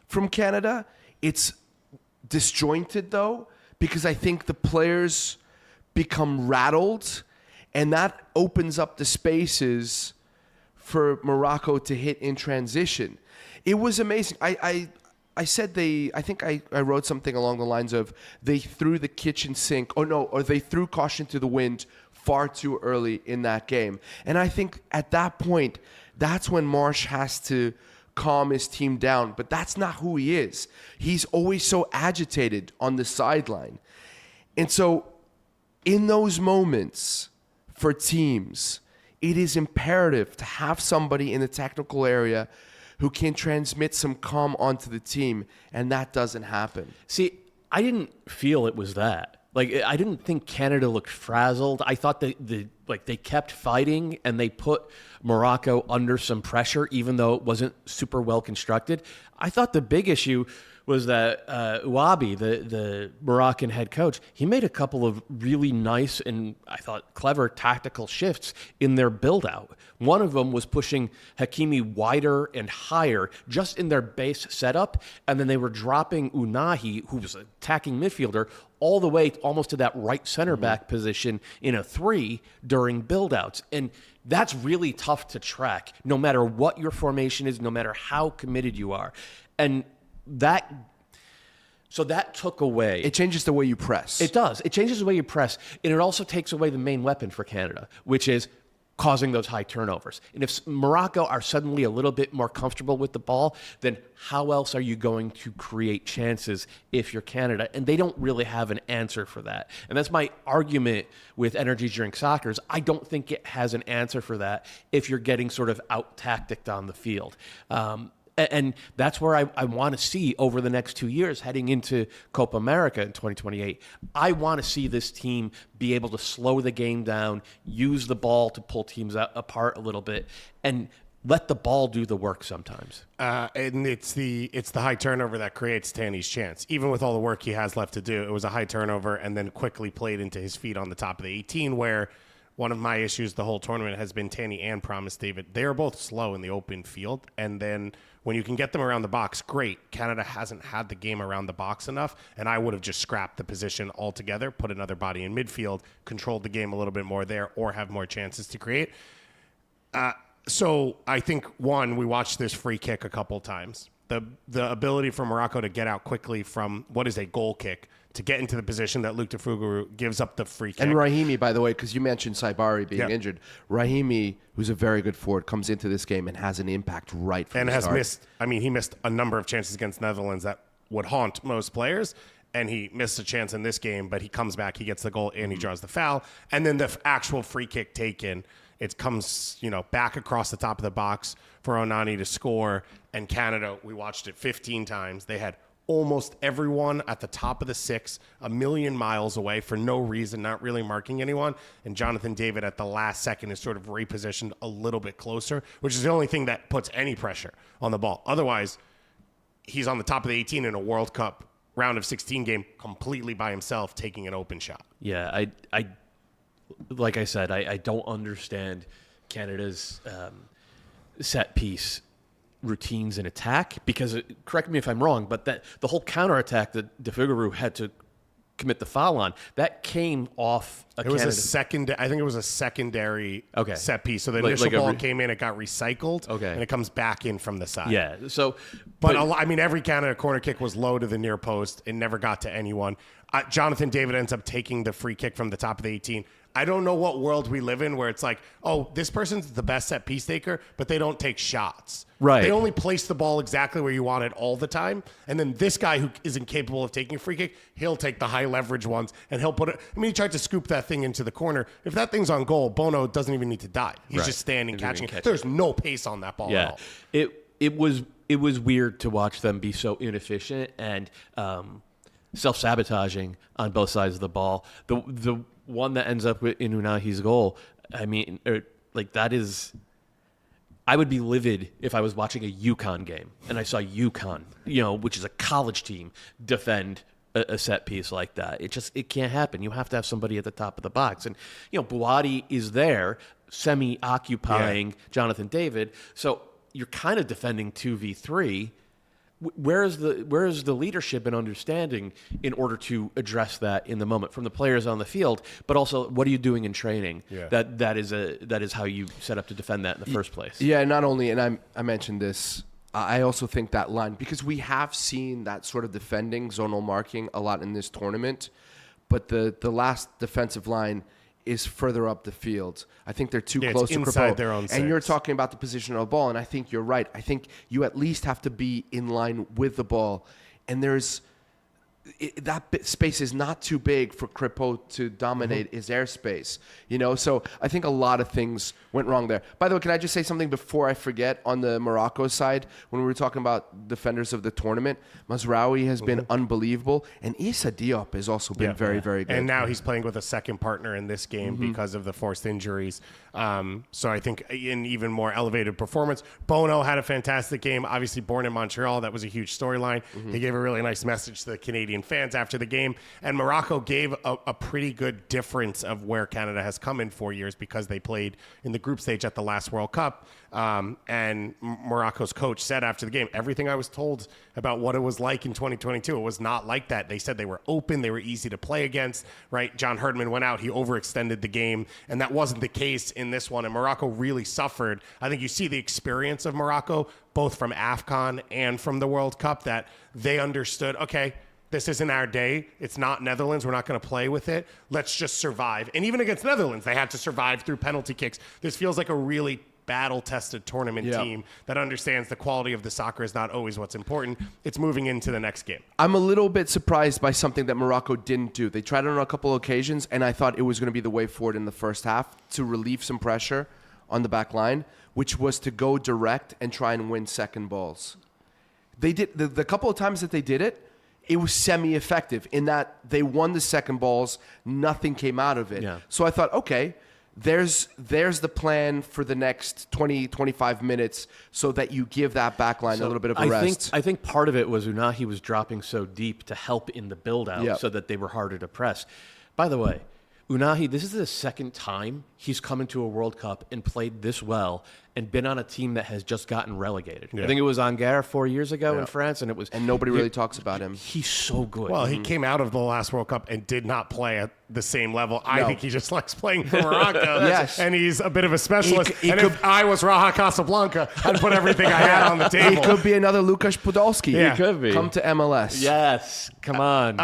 from Canada. It's disjointed, though, because I think the players become rattled, and that opens up the spaces for Morocco to hit in transition. It was amazing. I said I think I wrote something along the lines of they threw the kitchen sink, or they threw caution to the wind far too early in that game. And I think at that point, that's when Marsch has to calm his team down. But that's not who he is. He's always so agitated on the sideline. And so in those moments for teams, it is imperative to have somebody in the technical area who can transmit some calm onto the team, and that doesn't happen. See, I didn't feel it was that. Like, I didn't think Canada looked frazzled. I thought they kept fighting and they put Morocco under some pressure, even though it wasn't super well constructed. I thought the big issue was that Ouabi, the Moroccan head coach, he made a couple of really nice and I thought clever tactical shifts in their build-out. One of them was pushing Hakimi wider and higher just in their base setup, and then they were dropping Unahi, who was an attacking midfielder, all the way almost to that right center back position in a 3 during build-outs. And that's really tough to track, no matter what your formation is, no matter how committed you are. And that took away. It changes the way you press. It does. It changes the way you press. And it also takes away the main weapon for Canada, which is causing those high turnovers. And if Morocco are suddenly a little bit more comfortable with the ball, then how else are you going to create chances if you're Canada? And they don't really have an answer for that. And that's my argument with Energy Drink Soccer is I don't think it has an answer for that if you're getting sort of out-tacticked on the field. And that's where I want to see over the next 2 years heading into Copa America in 2028. I want to see this team be able to slow the game down, use the ball to pull teams apart a little bit, and let the ball do the work sometimes. And it's the high turnover that creates Tanny's chance. Even with all the work he has left to do, it was a high turnover and then quickly played into his feet on the top of the 18, where one of my issues the whole tournament has been Tanny and Promise David. They are both slow in the open field, and then when you can get them around the box, great. Canada hasn't had the game around the box enough, and I would have just scrapped the position altogether, put another body in midfield, controlled the game a little bit more there, or have more chances to create. So I think, one, we watched this free kick a couple times. The ability for Morocco to get out quickly from what is a goal kick to get into the position that Luke Defuguru gives up the free kick. And Rahimi, by the way, because you mentioned Saibari being injured, Rahimi, who's a very good forward, comes into this game and has an impact right from the start. He missed a number of chances against Netherlands that would haunt most players, and he missed a chance in this game, but he comes back, he gets the goal, and he draws the foul. And then the actual free kick taken, it comes, back across the top of the box for Onani to score. And Canada, we watched it 15 times. They had almost everyone at the top of the 6, a million miles away for no reason, not really marking anyone. And Jonathan David at the last second is sort of repositioned a little bit closer, which is the only thing that puts any pressure on the ball. Otherwise, he's on the top of the 18 in a World Cup round of 16 game completely by himself, taking an open shot. Yeah, I like I said, I don't understand Canada's set piece routines in attack, because correct me if I'm wrong, but that the whole counterattack that Defuguru had to commit the foul on. That came off a It was Canada. I think it was a secondary Okay. set piece. So the Like initial a ball came in, it got recycled, Okay. and it comes back in from the side. Yeah. So, But I mean, every Canada corner kick was low to the near post. It never got to anyone. Jonathan David ends up taking the free kick from the top of the 18. I don't know what world we live in where it's like, oh, this person's the best set piece taker, but they don't take shots. Right. They only place the ball exactly where you want it all the time. And then this guy who is incapable of taking a free kick, he'll take the high leverage ones and he'll put it. I mean, he tried to scoop that thing into the corner. If that thing's on goal, Bono doesn't even need to dive. He's Right. just standing, He doesn't catching even it. catch There's no pace on that ball at all. It was weird to watch them be so inefficient and self-sabotaging on both sides of the ball. The one that ends up in Unahi's goal, I mean, that is. I would be livid if I was watching a UConn game and I saw UConn, which is a college team, defend a set piece like that. It can't happen. You have to have somebody at the top of the box. And, Buati is there semi-occupying Jonathan David. So you're kind of defending 2v3. Where is the leadership and understanding in order to address that in the moment from the players on the field, but also what are you doing in training? Yeah. That is how you set up to defend that in the first place. Yeah, not only, and I mentioned this, I also think that line, because we have seen that sort of defending, zonal marking a lot in this tournament, but the last defensive line is further up the field. I think they're too close to inside Krakauer. their own And six. you're talking about the position of the ball, and I think you're right. I think you at least have to be in line with the ball, and that space is not too big for Kripo to dominate his airspace. So I think a lot of things went wrong there. By the way, can I just say something before I forget on the Morocco side? When we were talking about defenders of the tournament, Mazraoui has been unbelievable, and Issa Diop has also been very, very good. And now he's playing with a second partner in this game because of the forced injuries. So I think an even more elevated performance. Bono had a fantastic game. Obviously born in Montreal. That was a huge storyline. He gave a really nice message to the Canadian fans after the game. And Morocco gave a pretty good difference of where Canada has come in 4 years because they played in the group stage at the last World Cup. And Morocco's coach said after the game, everything I was told about what it was like in 2022, it was not like that. They said they were open, they were easy to play against, right? John Herdman went out, he overextended the game, and that wasn't the case in this one. And Morocco really suffered. I think you see the experience of Morocco, both from AFCON and from the World Cup, that they understood, okay, this isn't our day. It's not Netherlands. We're not going to play with it. Let's just survive. And even against Netherlands, they had to survive through penalty kicks. This feels like a really battle-tested tournament team that understands the quality of the soccer is not always what's important. It's moving into the next game. I'm a little bit surprised by something that Morocco didn't do. They tried it on a couple of occasions, and I thought it was going to be the way forward in the first half to relieve some pressure on the back line, which was to go direct and try and win second balls. They did the couple of times that they did it, it was semi-effective in that they won the second balls, nothing came out of it. Yeah. So I thought, okay, there's the plan for the next 20, 25 minutes so that you give that back line a little bit of a rest. I think part of it was Unahi was dropping so deep to help in the build-out so that they were harder to press. By the way, Unahi, this is the second time he's come into a World Cup and played this well and been on a team that has just gotten relegated. Yeah. I think it was Angers 4 years ago in France, and it was... And nobody really talks about him. He's so good. Well, he came out of the last World Cup and did not play at the same level. I think he just likes playing for Morocco. Yes. And he's a bit of a specialist. He and could- if I was Raja Casablanca, I'd put everything I had on the He table. could be another Lukasz Podolski. Yeah. He could be. Come to MLS. Yes, come on.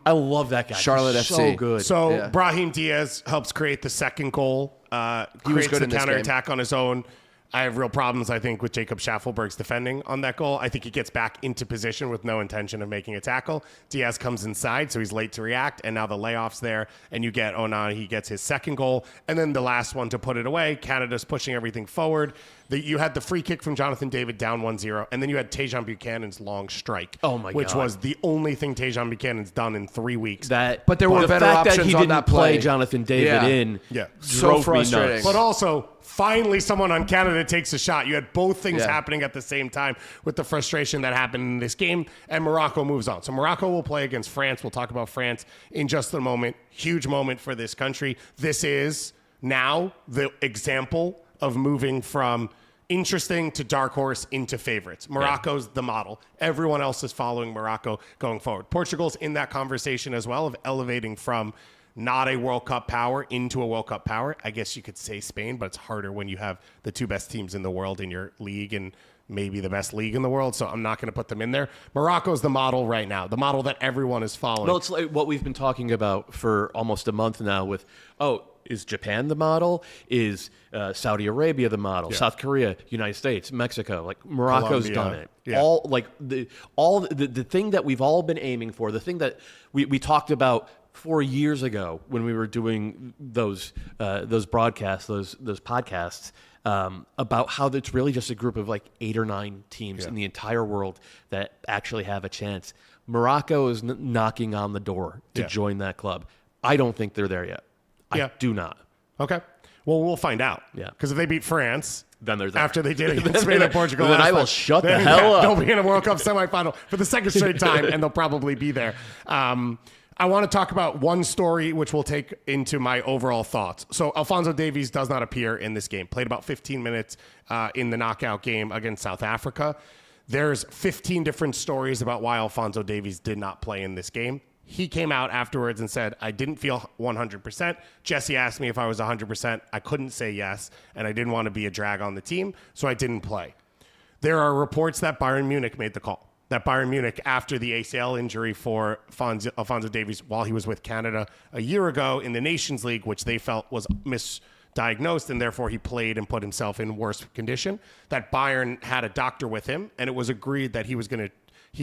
I love that guy. Charlotte He's FC. so good. So Yeah. Brahim Diaz helps create the second goal. Creates good the in this counterattack on his own. I have real problems, I think, with Jacob Schaffelberg's defending on that goal. I think he gets back into position with no intention of making a tackle. Diaz comes inside, so he's late to react, and now the layoff's there, and you get Onana, he gets his second goal, and then the last one to put it away. Canada's pushing everything forward. You had the free kick from Jonathan David down 1-0, and then you had Tejan Buchanan's long strike, Oh, my which God. was the only thing Tejan Buchanan's done in 3 weeks. But there were the better fact that options he on didn't that play play. Jonathan David Yeah. in So drove me frustrating. nuts. But also, finally, someone on Canada takes a shot. You had both things Yeah. happening at the same time with the frustration that happened in this game, and Morocco moves on. So Morocco will play against France. We'll talk about France in just a moment. Huge moment for this country. This is now the example of moving from interesting to dark horse into favorites. Morocco's the model. Everyone else is following Morocco going forward. Portugal's in that conversation as well of elevating from not a World Cup power into a World Cup power. I guess you could say Spain, but it's harder when you have the two best teams in the world in your league and maybe the best league in the world. So I'm not going to put them in there. Morocco's the model right now, the model that everyone is following. Well, it's like what we've been talking about for almost a month now with, is Japan the model? Is Saudi Arabia the model? South Korea, United States, Mexico, like Morocco's done it. Yeah. All the thing that we've all been aiming for, the thing that we talked about 4 years ago when we were doing those broadcasts, those podcasts, about how it's really just a group of like 8 or 9 teams in the entire world that actually have a chance. Morocco is knocking on the door to join that club. I don't think they're there yet. I do not. Okay. Well, we'll find out. Yeah. Because if they beat France, then they're there. after they did it against Spain and Portugal, then I will shut the hell up. They'll be in a World Cup semifinal for the second straight time, and they'll probably be there. I want to talk about one story, which we'll take into my overall thoughts. So Alphonso Davies does not appear in this game. Played about 15 minutes in the knockout game against South Africa. There's 15 different stories about why Alphonso Davies did not play in this game. He came out afterwards and said, I didn't feel 100%. Jesse asked me if I was 100%. I couldn't say yes, and I didn't want to be a drag on the team, so I didn't play. There are reports that Bayern Munich made the call. That Bayern Munich, after the ACL injury for Alphonso Davies while he was with Canada a year ago in the Nations League, which they felt was misdiagnosed, and therefore he played and put himself in worse condition, that Bayern had a doctor with him, and it was agreed that he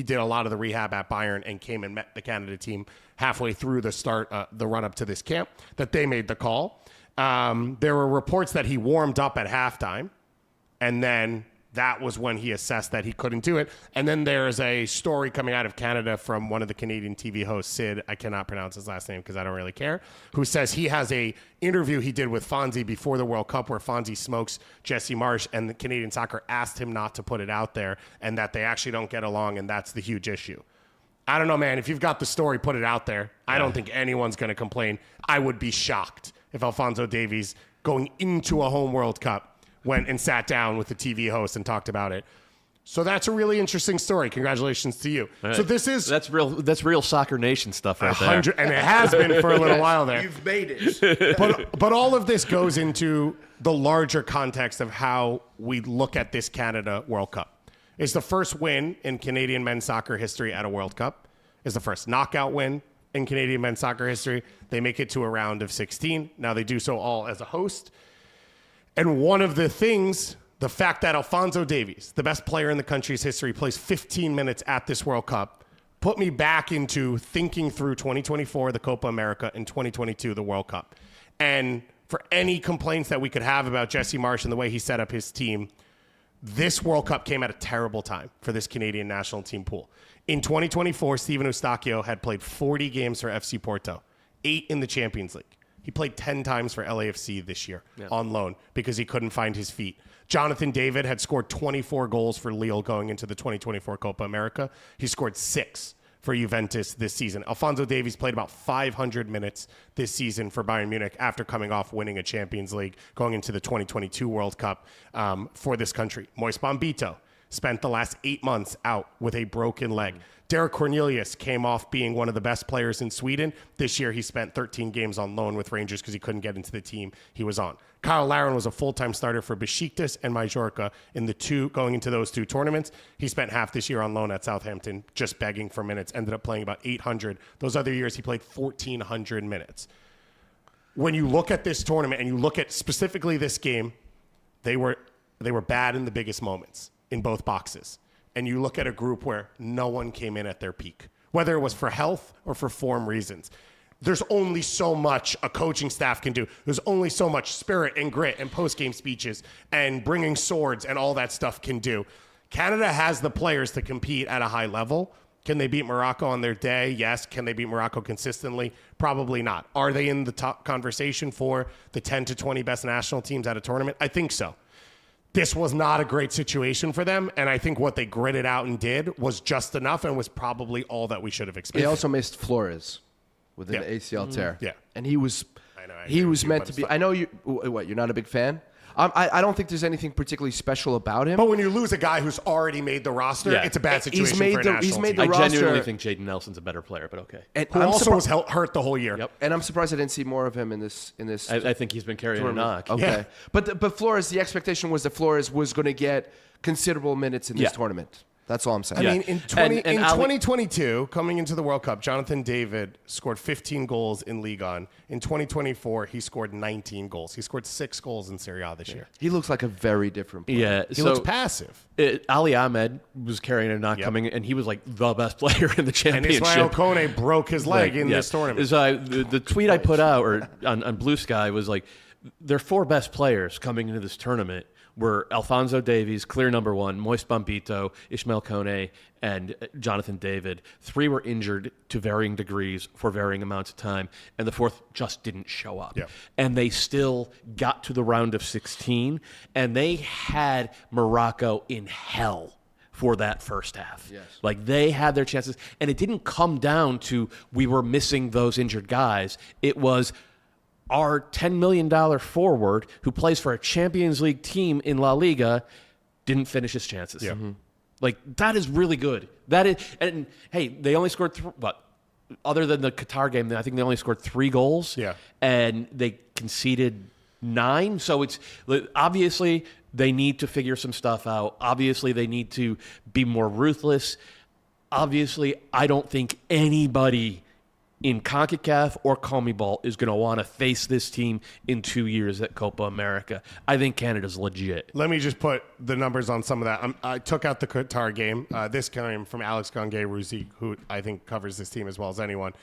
did a lot of the rehab at Bayern and came and met the Canada team halfway through the run-up to this camp, that they made the call. There were reports that he warmed up at halftime, and then that was when he assessed that he couldn't do it. And then there's a story coming out of Canada from one of the Canadian TV hosts, Sid, I cannot pronounce his last name because I don't really care, who says he has a interview he did with Fonzie before the World Cup where Fonzie smokes Jesse Marsch, and the Canadian Soccer asked him not to put it out there, and that they actually don't get along, and that's the huge issue. I don't know, man. If you've got the story, put it out there. I don't think anyone's going to complain. I would be shocked if Alphonso Davies, going into a home World Cup, went and sat down with the TV host and talked about it. So that's a really interesting story. Congratulations to you. Right. So that's real Soccer Nation stuff right there. And it has been for a little while there. You've made it. But all of this goes into the larger context of how we look at this Canada World Cup. It's the first win in Canadian men's soccer history at a World Cup. It's the first knockout win in Canadian men's soccer history. They make it to a round of 16. Now they do so all as a host. And one of the things, the fact that Alphonso Davies, the best player in the country's history, plays 15 minutes at this World Cup, put me back into thinking through 2024, the Copa America, and 2022, the World Cup. And for any complaints that we could have about Jesse Marsch and the way he set up his team, this World Cup came at a terrible time for this Canadian national team pool. In 2024, Steven Eustáquio had played 40 games for FC Porto, 8 in the Champions League. He played 10 times for LAFC this year on loan because he couldn't find his feet. Jonathan David had scored 24 goals for Lille going into the 2024 Copa America. He scored 6 for Juventus this season. Alphonso Davies played about 500 minutes this season for Bayern Munich after coming off winning a Champions League going into the 2022 World Cup for this country. Moise Bombito spent the last 8 months out with a broken leg. Derek Cornelius came off being one of the best players in Sweden. This year, he spent 13 games on loan with Rangers because he couldn't get into the team he was on. Kyle Larin was a full-time starter for Besiktas and Majorca in going into those 2 tournaments. He spent half this year on loan at Southampton, just begging for minutes, ended up playing about 800. Those other years, he played 1,400 minutes. When you look at this tournament and you look at specifically this game, they were bad in the biggest moments in both boxes. And you look at a group where no one came in at their peak, whether it was for health or for form reasons. There's only so much a coaching staff can do. There's only so much spirit and grit and post-game speeches and bringing swords and all that stuff can do. Canada has the players to compete at a high level. Can they beat Morocco on their day? Yes. Can they beat Morocco consistently? Probably not. Are they in the top conversation for the 10 to 20 best national teams at a tournament? I think so. This was not a great situation for them, and I think what they gritted out and did was just enough and was probably all that we should have expected. They also missed Flores with an ACL tear. Yeah. And he was I was meant to be. I know you. What? You're not a big fan? I don't think there's anything particularly special about him. But when you lose a guy who's already made the roster, Yeah. it's a bad situation He's made for a the- national he's made team. the I genuinely roster- think Jaden Nelson's a better player, but okay. And Who I'm also surpri- was hurt the whole year. Yep. And I'm surprised I didn't see more of him in this. I think he's been carrying a knock. Okay, Yeah. but Flores, the expectation was that Flores was going to get considerable minutes in this Yeah. tournament. That's all I'm saying. I Yeah. mean, in And Ali- 2022, coming into the World Cup, Jonathan David scored 15 goals in Ligue 1. In 2024, he scored 19 goals. He scored 6 goals in Serie A this year. He looks like a very different player. Yeah, He looks passive. Ali Ahmed was carrying a knock coming, and he was like the best player in the And championship. Ismail Kone broke his leg in Yeah. this tournament. So the tweet I put out or on Blue Sky was like, their 4 best players coming into this tournament were Alphonso Davies, clear number 1, Moist Bombito, Ismail Kone, and Jonathan David. 3 were injured to varying degrees for varying amounts of time, and the 4th just didn't show up. Yeah. And they still got to the round of 16, and they had Morocco in hell for that first half. Yes. Like they had their chances, and it didn't come down to we were missing those injured guys. It was our $10 million forward who plays for a Champions League team in La Liga didn't finish his chances. Yeah. Mhm. Like that is really good. That is, and hey, they only scored other than the Qatar game, I think they only scored 3 goals. Yeah. And they conceded 9. So it's obviously they need to figure some stuff out. Obviously they need to be more ruthless. Obviously, I don't think anybody in CONCACAF or CONMEBOL is going to want to face this team in 2 years at Copa America. I think Canada's legit. Let me just put the numbers on some of that. I took out the Qatar game. This came from Alex Gangue-Ruzi, who I think covers this team as well as anyone.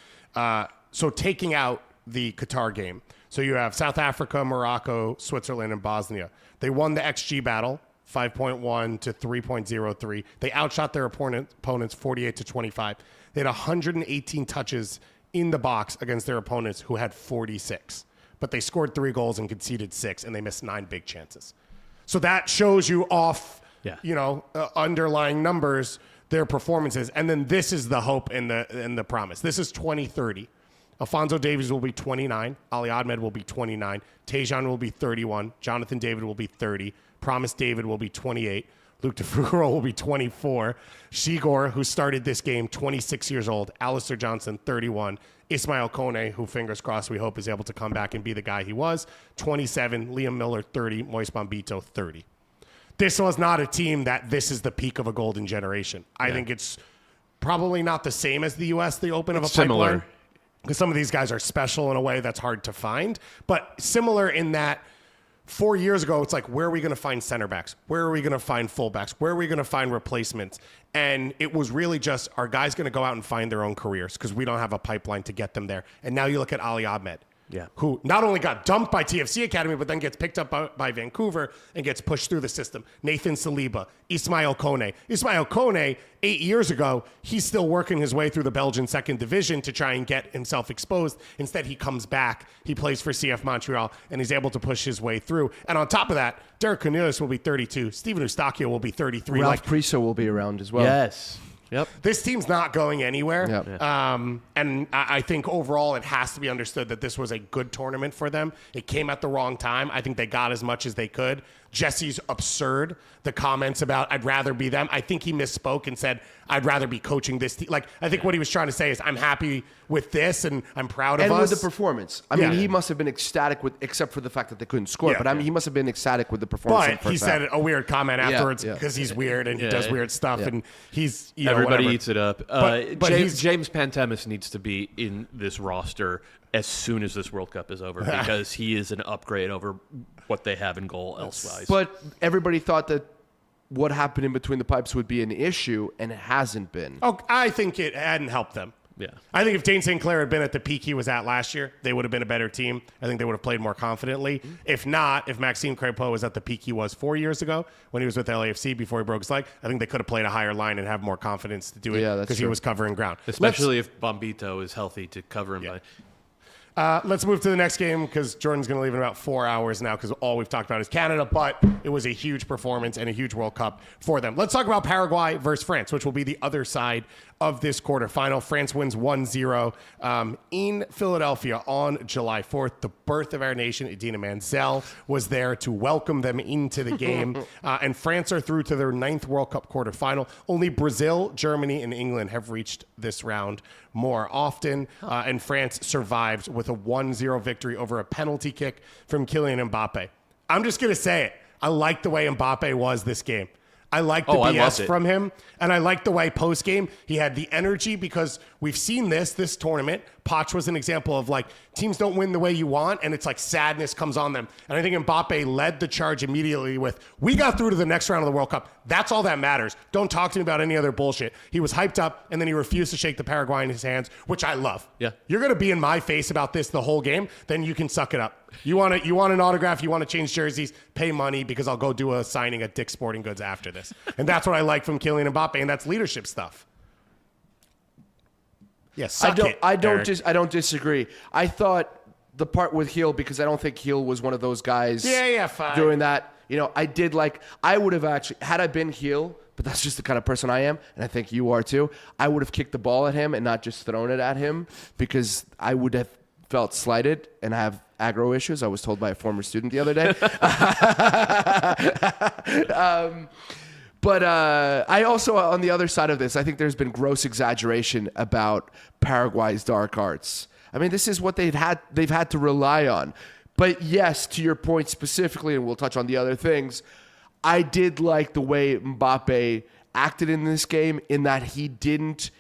So taking out the Qatar game. So you have South Africa, Morocco, Switzerland, and Bosnia. They won the XG battle, 5.1 to 3.03. They outshot their opponents 48 to 25. They had 118 touches in the box against their opponents who had 46. But they scored 3 goals and conceded 6, and they missed 9 big chances. So that shows you off, underlying numbers, their performances. And then this is the hope and the promise. This is 2030. Alphonso Davies will be 29. Ali Ahmed will be 29. Tejan will be 31. Jonathan David will be 30. Promise David will be 28. Luke DeFugero will be 24. Shigor, who started this game, 26 years old. Alistair Johnson, 31. Ismail Kone, who fingers crossed we hope is able to come back and be the guy he was, 27. Liam Miller, 30. Moist Bombito, 30. This was not a team that this is the peak of a golden generation. I think it's probably not the same as the U.S., the open of a similar. pipeline. Because some of these guys are special in a way that's hard to find. But similar in that 4 years ago, it's like, where are we going to find center backs? Where are we going to find fullbacks? Where are we going to find replacements? And it was really just, are guys going to go out and find their own careers? Because we don't have a pipeline to get them there. And now you look at Ali Ahmed, who not only got dumped by TFC Academy, but then gets picked up by Vancouver and gets pushed through the system. Nathan Saliba, Ismail Kone. Ismail Kone, 8 years ago, he's still working his way through the Belgian second division to try and get himself exposed. Instead, he comes back, he plays for CF Montreal, and he's able to push his way through. And on top of that, Derek Cornelius will be 32. Steven Eustachio will be 33. Ralph Priso will be around as well. Yes. Yep. This team's not going anywhere. Yep. And I think overall it has to be understood that this was a good tournament for them. It came at the wrong time. I think they got as much as they could. Jesse's absurd. The comments about I'd rather be them. I think he misspoke and said, I'd rather be coaching this team. Like, I think what he was trying to say is I'm happy with this and I'm proud of And us. with the performance. I mean, he must have been ecstatic except for the fact that they couldn't score. Yeah. But I mean, he must have been ecstatic with the performance. But he said a weird comment afterwards because he's weird and he does weird stuff and he's, Everybody whatever. eats it up. But James Pantemis needs to be in this roster as soon as this World Cup is over because he is an upgrade over what they have in goal elsewise. But everybody thought that what happened in between the pipes would be an issue, and it hasn't been. Oh, I think it hadn't helped them. Yeah. I think if Dane St. Clair had been at the peak he was at last year, they would have been a better team. I think they would have played more confidently. If not, if Maxime Crépeau was at the peak he was 4 years ago when he was with LAFC before he broke his leg, I think they could have played a higher line and have more confidence to do it because he was covering ground. Especially if Bombito is healthy to cover him. Let's move to the next game because Jordan's going to leave in about 4 hours now because all we've talked about is Canada, but it was a huge performance and a huge World Cup for them. Let's talk about Paraguay versus France, which will be the other side of this quarterfinal. France wins 1-0 in Philadelphia on July 4th. The birth of our nation, Idina Menzel, was there to welcome them into the game. And France are through to their 9th World Cup quarterfinal. Only Brazil, Germany, and England have reached this round more often. And France survived with a 1-0 victory over a penalty kick from Kylian Mbappe. I'm just going to say it. I like the way Mbappe was this game. I like the BS from him, and I like the way post-game he had the energy, because we've seen this tournament. Poch was an example of, like, teams don't win the way you want, and it's like sadness comes on them. And I think Mbappe led the charge immediately with, we got through to the next round of the World Cup. That's all that matters. Don't talk to me about any other bullshit. He was hyped up, and then he refused to shake the Paraguay in his hands, which I love. Yeah. You're going to be in my face about this the whole game, then you can suck it up. You want an autograph, you want to change jerseys, pay money, because I'll go do a signing at Dick's Sporting Goods after this. And that's what I like from Kylian Mbappe, and that's leadership stuff. Yes, yeah, I don't disagree. I thought the part with Heel, because I don't think Heel was one of those guys fine. doing that. You know, I would have actually, had I been Heel, but that's just the kind of person I am, and I think you are too, I would have kicked the ball at him and not just thrown it at him, because I would have felt slighted and have aggro issues. I was told by a former student the other day. But I also, on the other side of this, I think there's been gross exaggeration about Paraguay's dark arts. I mean, this is what they've had to rely on. But yes, to your point specifically, and we'll touch on the other things, I did like the way Mbappe acted in this game, in that he didn't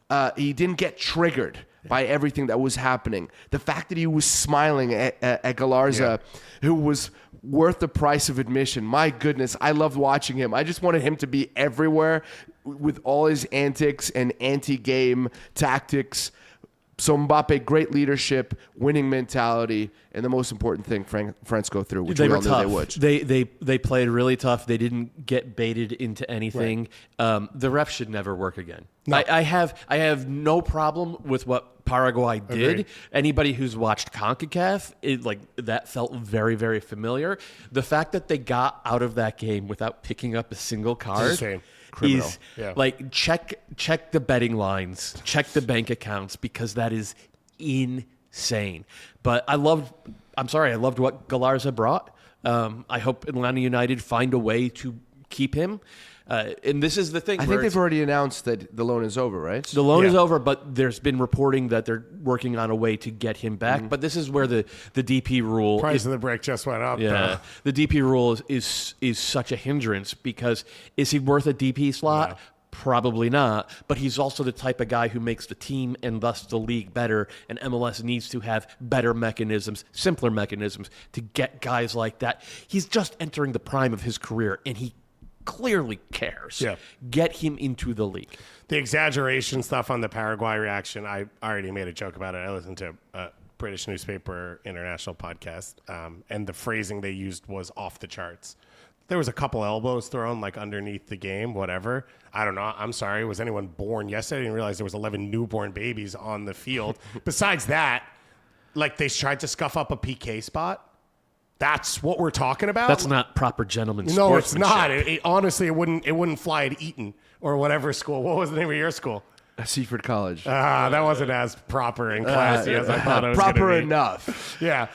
get triggered by everything that was happening. The fact that he was smiling at Galarza, who was worth the price of admission. My goodness, I loved watching him. I just wanted him to be everywhere with all his antics and anti-game tactics. So Mbappe, great leadership, winning mentality, and the most important thing, France go through, which they we were all tough. knew they would. They played really tough. They didn't get baited into anything. Right. The ref should never work again. No. I have no problem with what Paraguay did. Agreed. Anybody who's watched CONCACAF, that felt very, very familiar. The fact that they got out of that game without picking up a single card is check the betting lines, check the bank accounts, because that is insane. But I loved what Galarza brought. I hope Atlanta United find a way to keep him. And this is the thing. I think they've already announced that the loan is over, right? The loan is over, but there's been reporting that they're working on a way to get him back. But this is where the DP rule... Price of the brick just went up. Yeah, the DP rule is such a hindrance, because is he worth a DP slot? No. Probably not, but he's also the type of guy who makes the team and thus the league better, and MLS needs to have better mechanisms, simpler mechanisms to get guys like that. He's just entering the prime of his career, and he clearly cares. Yeah. Get him into the league. The exaggeration stuff on the Paraguay reaction, I already made a joke about it. I listened to a British newspaper international podcast, and the phrasing they used was off the charts. There was a couple elbows thrown underneath the game, whatever. I don't know. I'm sorry. Was anyone born yesterday? I didn't realize there was 11 newborn babies on the field. Besides that, they tried to scuff up a PK spot. That's what we're talking about? That's not proper gentleman sportsmanship. No, it's not. Honestly, it wouldn't fly at Eton or whatever school. What was the name of your school? Seaford College. That wasn't as proper and classy as I thought it was proper gonna be. Enough. Yeah.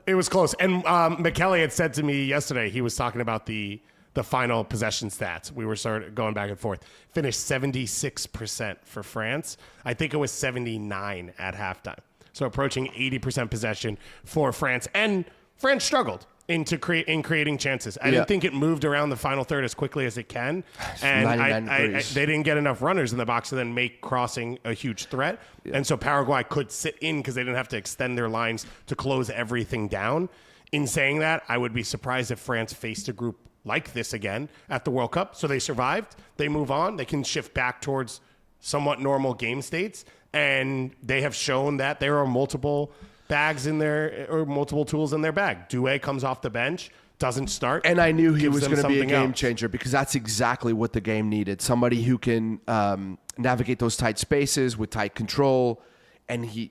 It was close. And McKelly had said to me yesterday, he was talking about the final possession stats. We were going back and forth. Finished 76% for France. I think it was 79 at halftime. So approaching 80% possession for France. And France struggled in creating chances. I didn't think it moved around the final third as quickly as it can. And they didn't get enough runners in the box to then make crossing a huge threat. Yeah. And so Paraguay could sit in because they didn't have to extend their lines to close everything down. In saying that, I would be surprised if France faced a group like this again at the World Cup. So they survived. They move on. They can shift back towards somewhat normal game states. And they have shown that there are multiple multiple tools in their bag. Doué comes off the bench, doesn't start. And I knew he was going to be a game changer, because that's exactly what the game needed. Somebody who can navigate those tight spaces with tight control. And he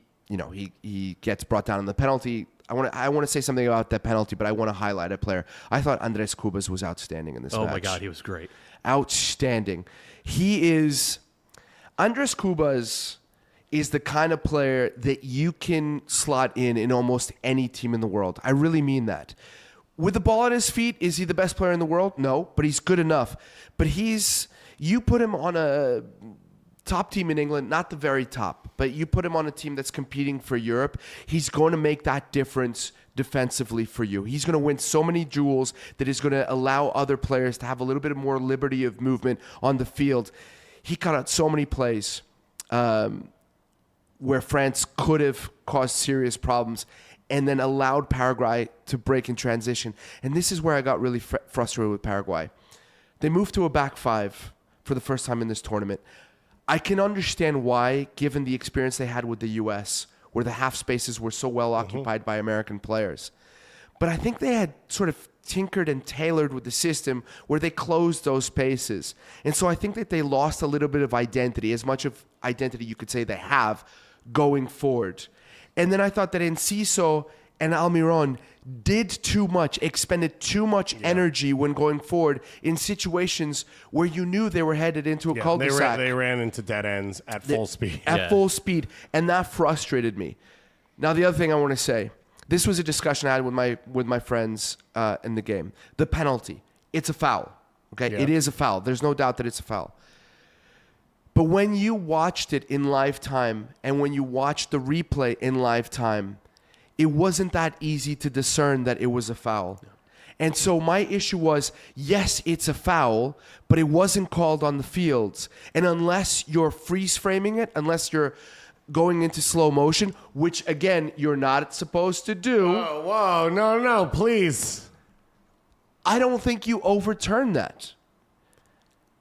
gets brought down in the penalty. I want to say something about that penalty, but I want to highlight a player. I thought Andres Cubas was outstanding in this match. Oh my God, he was great. Outstanding. He is... Andres Cubas is the kind of player that you can slot in almost any team in the world. I really mean that. With the ball at his feet, is he the best player in the world? No, but he's good enough. But you put him on a top team in England, not the very top, but you put him on a team that's competing for Europe, he's going to make that difference defensively for you. He's going to win so many duels that is going to allow other players to have a little bit more liberty of movement on the field. He cut out so many plays where France could have caused serious problems and then allowed Paraguay to break in transition. And this is where I got really frustrated with Paraguay. They moved to a back five for the first time in this tournament. I can understand why, given the experience they had with the U.S., where the half spaces were so well occupied by American players. But I think they had sort of tinkered and tailored with the system where they closed those spaces. And so I think that they lost a little bit of identity, as much of identity you could say they have going forward. And then I thought that Enciso and Almiron did too much, expended too much energy when going forward in situations where you knew they were headed into a cul-de-sac. They ran into dead ends at full speed. At full speed, and that frustrated me. Now, the other thing I want to say, this was a discussion I had with my friends in the game. The penalty, it's a foul. Okay, It is a foul. There's no doubt that it's a foul. But when you watched it in live time and when you watched the replay in live time, it wasn't that easy to discern that it was a foul. Yeah. And so my issue was, yes, it's a foul, but it wasn't called on the fields. And unless you're freeze framing it, unless you're going into slow motion, which again, you're not supposed to do. Whoa, no, please. I don't think you overturn that.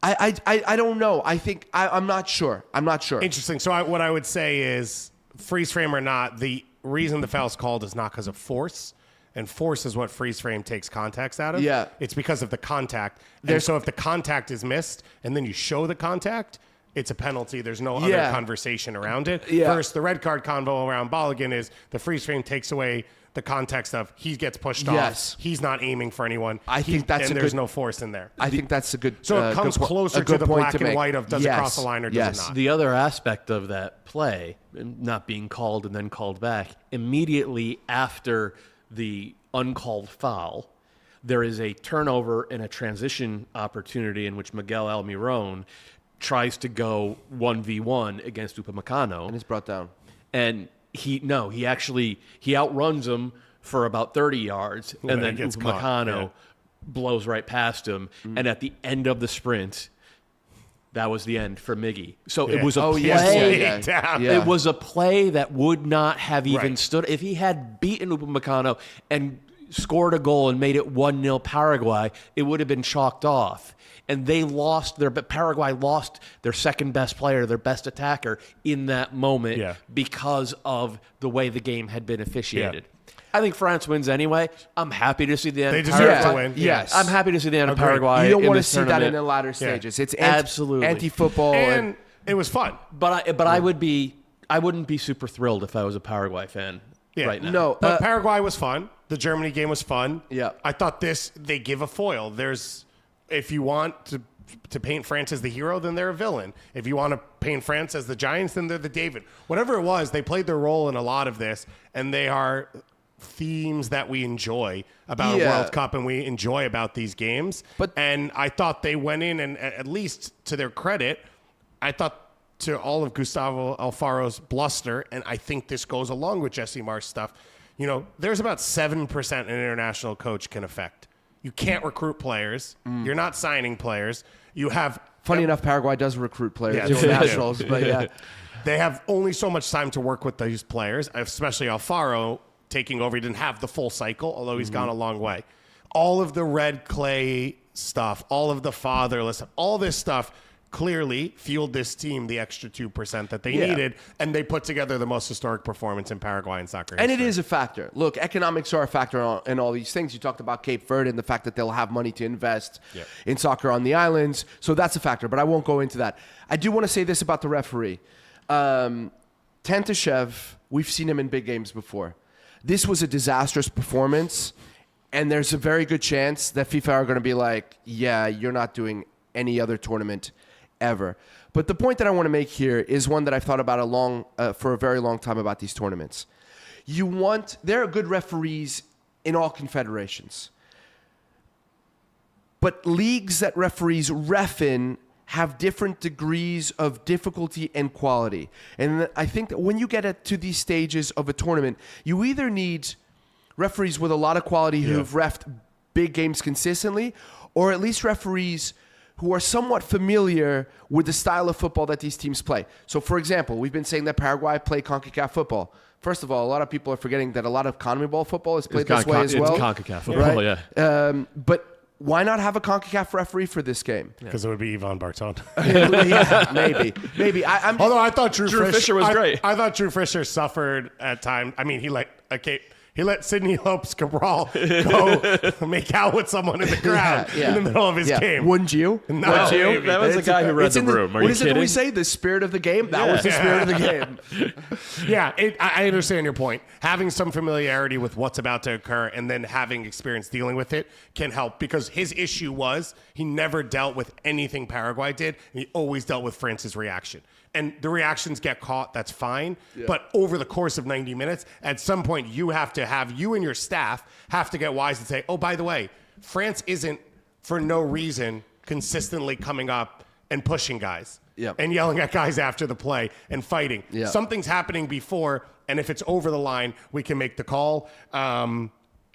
I don't know. I'm not sure. Interesting. So what I would say is, freeze frame or not, the reason the foul's called is not because of force, and force is what freeze frame takes context out of. Yeah. It's because of the contact. And so if the contact is missed and then you show the contact, it's a penalty. There's no other conversation around it. Yeah. First, the red card convo around Balogun is the freeze frame takes away the context of he gets pushed off. He's not aiming for anyone. I think that's and there's no force in there. I think that's a good. So it comes closer to the black and white of does it cross the line or does it not. The other aspect of that play, not being called and then called back, immediately after the uncalled foul, there is a turnover and a transition opportunity in which Miguel Almiron tries to go 1v1 against Upamecano. And is brought down. And he outruns him for about 30 yards, and then Upamecano blows right past him. And at the end of the sprint, that was the end for Miggy. So it was a play. It was a play that would not have even stood. If he had beaten Upamecano and scored a goal and made it 1-0 Paraguay, it would have been chalked off. And Paraguay lost their second best player, their best attacker in that moment because of the way the game had been officiated. I think France wins anyway. I'm happy to see the end of Paraguay. They deserve to win. Yes. I'm happy to see the end of Paraguay. You don't want to see that in the latter stages. It's absolutely anti-football. And it was fun. But I wouldn't be super thrilled if I was a Paraguay fan right now. No, but Paraguay was fun. The Germany game was fun. Yeah. I thought they give a foil. If you want to paint France as the hero, then they're a villain. If you want to paint France as the Giants, then they're the David. Whatever it was, they played their role in a lot of this, and they are themes that we enjoy about a World Cup and we enjoy about these games. And I thought they went in, and at least to their credit, I thought to all of Gustavo Alfaro's bluster, and I think this goes along with Jesse Marsch stuff, there's about 7% an international coach can affect. You can't recruit players. You're not signing players. You have... Funny enough, Paraguay does recruit players. Nationals, but they have only so much time to work with these players, especially Alfaro taking over. He didn't have the full cycle, although he's gone a long way. All of the red clay stuff, all of the fatherless, all this stuff clearly fueled this team the extra 2% that they needed, and they put together the most historic performance in Paraguayan soccer history. And it is a factor. Look, economics are a factor in all these things. You talked about Cape Verde and the fact that they'll have money to invest in soccer on the islands, so that's a factor, but I won't go into that. I do want to say this about the referee. Tantashev, we've seen him in big games before. This was a disastrous performance, and there's a very good chance that FIFA are going to be like, you're not doing any other tournament ever. But the point that I want to make here is one that I've thought about for a very long time about these tournaments. There are good referees in all confederations. But leagues that referees ref in have different degrees of difficulty and quality. And I think that when you get to these stages of a tournament, you either need referees with a lot of quality who've reffed big games consistently, or at least referees who are somewhat familiar with the style of football that these teams play. So, for example, we've been saying that Paraguay play CONCACAF football. First of all, a lot of people are forgetting that a lot of CONMEBOL football is played this way as well. It's CONCACAF football, right? But why not have a CONCACAF referee for this game? Because it would be Ivan Barton. Yeah, maybe. Although I thought Drew Fisher was great. I thought Drew Fisher suffered at times. I mean, he let Sidney Lopes Cabral go make out with someone in the crowd in the middle of his game. Wouldn't you? No, Would you? That was the guy who read the room. Are you What kidding? we say? The spirit of the game? That was the spirit of the game. Yeah, I understand your point. Having some familiarity with what's about to occur and then having experience dealing with it can help, because his issue was he never dealt with anything Paraguay did, and he always dealt with France's reaction. And the reactions get caught, that's fine. Yeah. But over the course of 90 minutes, at some point, you and your staff have to get wise and say, oh, by the way, France isn't for no reason consistently coming up and pushing guys and yelling at guys after the play and fighting. Yep. Something's happening before, and if it's over the line, we can make the call.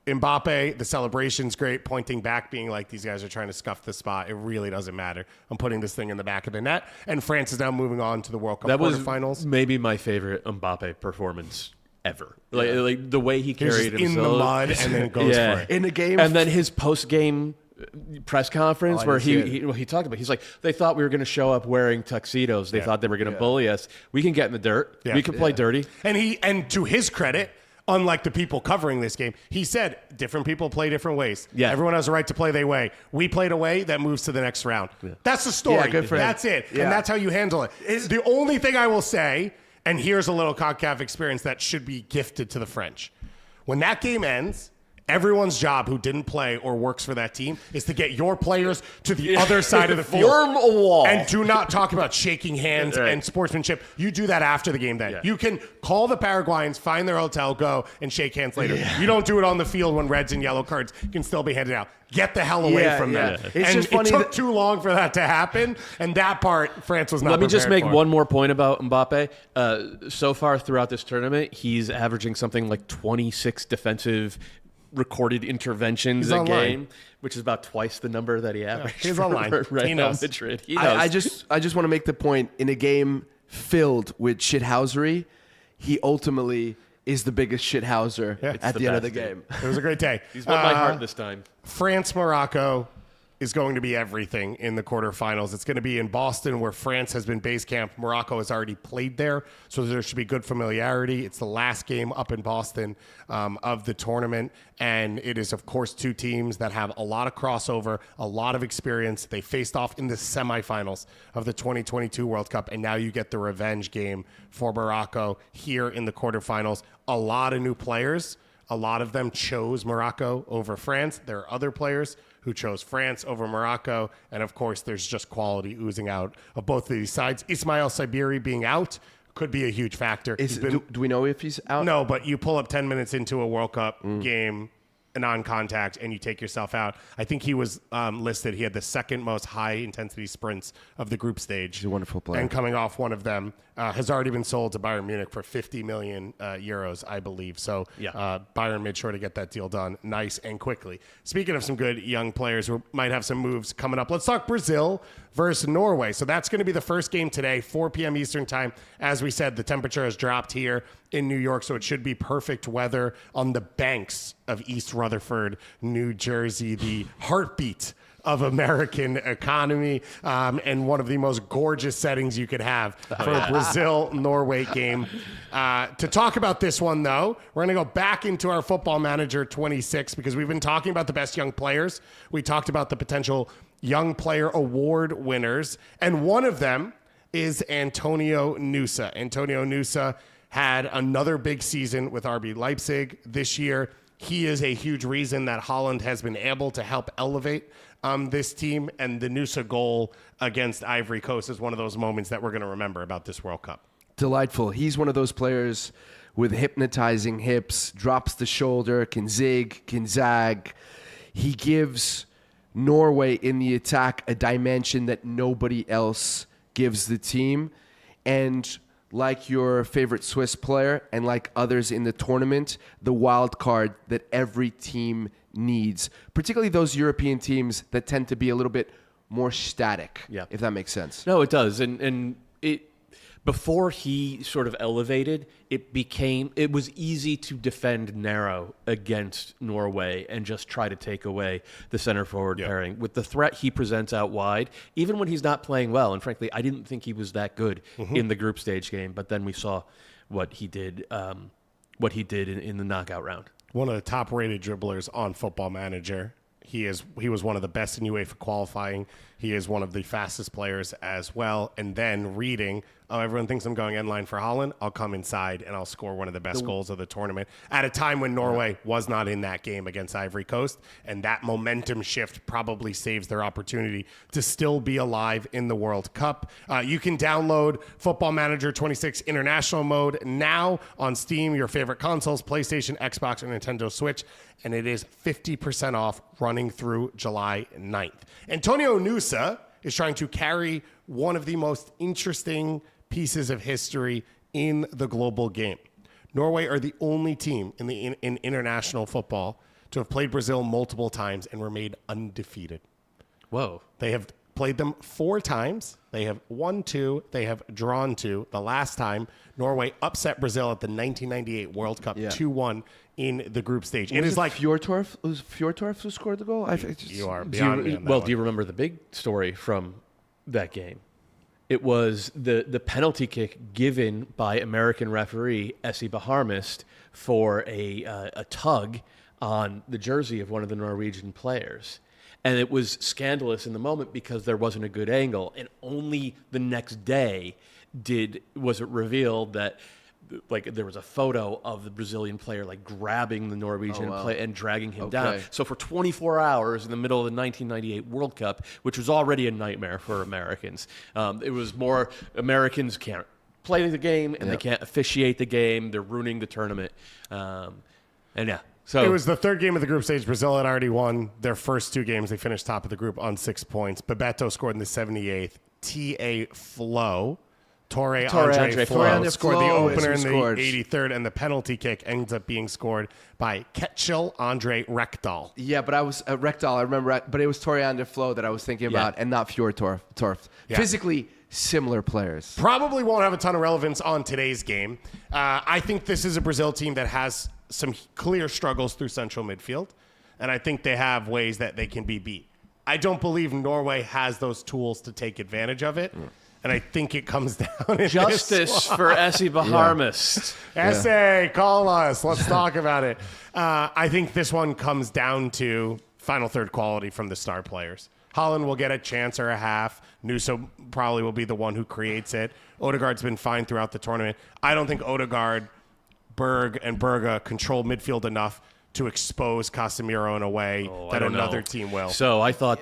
Mbappe, the celebration's great, pointing back, being like, these guys are trying to scuff the spot. It really doesn't matter. I'm putting this thing in the back of the net. And France is now moving on to the World Cup quarterfinals. Was maybe my favorite Mbappe performance ever. Like the way he carried himself. In the mud and then goes for it. In the game. And then his post-game press conference where he talked about, he's like, they thought we were going to show up wearing tuxedos. They thought they were going to bully us. We can get in the dirt. We can play dirty. And to his credit, unlike the people covering this game, he said different people play different ways. Yeah. Everyone has a right to play their way. We played a way that moves to the next round. Yeah. That's the story. Yeah, good for him. That's it. Yeah. And that's how you handle it. The only thing I will say, and here's a little CONCACAF experience that should be gifted to the French. When that game ends, everyone's job who didn't play or works for that team is to get your players to the other side of the field. Form a wall. And do not talk about shaking hands and sportsmanship. You do that after the game then. Yeah. You can call the Paraguayans, find their hotel, go, and shake hands later. Yeah. You don't do it on the field when reds and yellow cards can still be handed out. Get the hell away from them. It's just funny. It took too long for that to happen, and that part, France was not Let me just make for. one more point about Mbappe. So far throughout this tournament, he's averaging something like 26 defensive recorded interventions a game, which is about twice the number that he averaged. He's online. Real Madrid. He knows. I just want to make the point, in a game filled with shithousery, he ultimately is the biggest shithouser at the end of the game. It was a great day. He's won my heart this time. France, Morocco is going to be everything in the quarterfinals. It's going to be in Boston, where France has been base camp. Morocco has already played there, so there should be good familiarity. It's the last game up in Boston of the tournament, and it is, of course, two teams that have a lot of crossover, a lot of experience. They faced off in the semifinals of the 2022 World Cup, and now you get the revenge game for Morocco here in the quarterfinals. A lot of new players. A lot of them chose Morocco over France. There are other players who chose France over Morocco. And of course, there's just quality oozing out of both of these sides. Ismail Sabiri being out could be a huge factor. Do we know if he's out? No, but you pull up 10 minutes into a World Cup game, a non-contact, and you take yourself out. I think he was listed. He had the second most high-intensity sprints of the group stage. He's a wonderful player. And coming off one of them has already been sold to Bayern Munich for 50 million euros, I believe. So Bayern made sure to get that deal done nice and quickly. Speaking of some good young players who might have some moves coming up, let's talk Brazil versus Norway. So that's going to be the first game today, 4 p.m. Eastern time. As we said, the temperature has dropped here in New York, so it should be perfect weather on the banks of East Rutherford, New Jersey, the heartbeat of American economy, and one of the most gorgeous settings you could have for a Brazil-Norway game. To talk about this one, though, we're going to go back into our Football Manager 26 because we've been talking about the best young players. We talked about the potential Young Player Award winners, and one of them is Antonio Nusa. Antonio Nusa had another big season with RB Leipzig this year. he is a huge reason that Holland has been able to help elevate this team. And the Nusa goal against Ivory Coast is one of those moments that we're going to remember about this World Cup. Delightful. He's one of those players with hypnotizing hips, drops the shoulder, can zig, can zag. He gives Norway in the attack a dimension that nobody else gives the team. And like your favorite Swiss player and like others in the tournament, the wild card that every team needs, particularly those European teams that tend to be a little bit more static, if that makes sense. No, it does. And it before he sort of elevated, it was easy to defend narrow against Norway and just try to take away the center forward pairing. With the threat he presents out wide, even when he's not playing well, and frankly, I didn't think he was that good in the group stage game, but then we saw what he did in the knockout round. One of the top-rated dribblers on Football Manager. He was one of the best in UEFA qualifying. He is one of the fastest players as well. And then reading, everyone thinks I'm going end line for Holland. I'll come inside and I'll score one of the best goals of the tournament at a time when Norway was not in that game against Ivory Coast. And that momentum shift probably saves their opportunity to still be alive in the World Cup. You can download Football Manager 26 International Mode now on Steam, your favorite consoles, PlayStation, Xbox, and Nintendo Switch. And it is 50% off running through July 9th. Antonio Nusa is trying to carry one of the most interesting pieces of history in the global game. Norway are the only team in international football to have played Brazil multiple times and were made undefeated. Whoa. They have played them 4 times. They have won 2. They have drawn 2. The last time, Norway upset Brazil at the 1998 World Cup 2-1 in the group stage. It is like Fjortorf. It was Fjortorf who scored the goal. You are beyond me on that one. Do you remember the big story from that game? It was the penalty kick given by American referee Essie Baharmist for a tug on the jersey of one of the Norwegian players. And it was scandalous in the moment because there wasn't a good angle. And only the next day was it revealed that there was a photo of the Brazilian player grabbing the Norwegian player and dragging him down. So for 24 hours in the middle of the 1998 World Cup, which was already a nightmare for Americans, it was more Americans can't play the game and they can't officiate the game. They're ruining the tournament. So it was the third game of the group stage. Brazil had already won their first 2 games. They finished top of the group on 6 points. Bebeto scored in the 78th. T.A. Flo. Torre Andre Flo scored the opener in the 83rd, and the penalty kick ends up being scored by Ketchel Andre Rekdal. Yeah, but I was Rekdal. I remember, but it was Torre Andre Flo that I was thinking about, and not Fjortorf. Yeah. Physically similar players. Probably won't have a ton of relevance on today's game. I think this is a Brazil team that has some clear struggles through central midfield, and I think they have ways that they can be beat. I don't believe Norway has those tools to take advantage of it. And I think it comes down in justice for Essie Baharmist. Essie, call us. Let's talk about it. I think this one comes down to final third quality from the star players. Holland will get a chance or a half. Nusa probably will be the one who creates it. Odegaard's been fine throughout the tournament. I don't think Odegaard, Berg, and Berge control midfield enough to expose Casemiro in a way that another team will. So I thought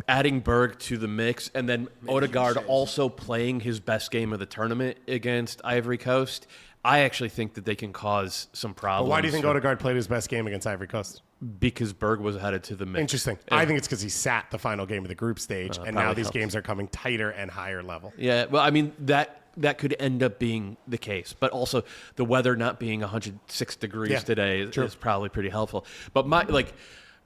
adding Berg to the mix and then Odegaard also playing his best game of the tournament against Ivory Coast, I actually think that they can cause some problems. But why do you think Odegaard played his best game against Ivory Coast? Because Berg was added to the mix. Interesting. I think it's because he sat the final game of the group stage, and now these helps. games are coming tighter and higher level. Yeah, well, I mean, that could end up being the case. But also the weather not being 106 degrees today is probably pretty helpful. But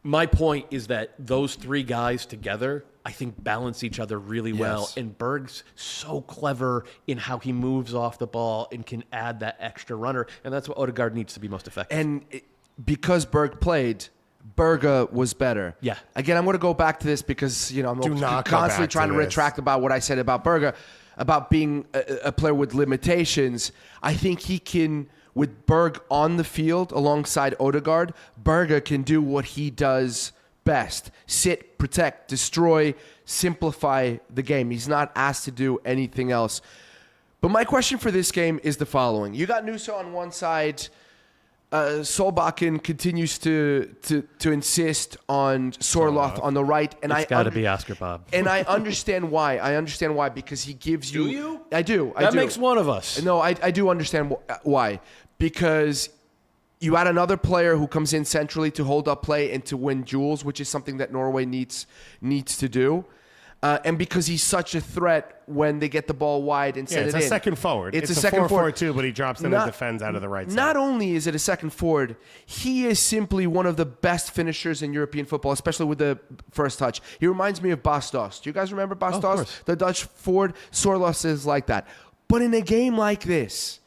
my point is that those 3 guys together, I think, balance each other really well. And Berg's so clever in how he moves off the ball and can add that extra runner. And that's what Odegaard needs to be most effective. And because Berg played, Berge was better. Yeah. Again, I'm going to go back to this because, I'm constantly trying to retract about what I said about Berge, about being a player with limitations. I think he can, with Berg on the field alongside Odegaard, Berge can do what he does best. Sit, protect, destroy, simplify the game. He's not asked to do anything else. But my question for this game is the following. You got Nusa on one side, Solbakken continues to insist on Sorloth on the right, and It's got to be Oscar Bob. And I understand why. Because he gives you. Do you? I do. That makes one of us. No, I do understand why. Because you add another player who comes in centrally to hold up play and to win duels, which is something that Norway needs to do. And because he's such a threat when they get the ball wide and set it in. It's a second forward. It's a second 4-4-2, forward. but he drops in and defends out of the right side. Not only is it a second forward, he is simply one of the best finishers in European football, especially with the first touch. He reminds me of Bastos. Do you guys remember Bastos? Of course. The Dutch forward. Sorloth is like that. But in a game like this,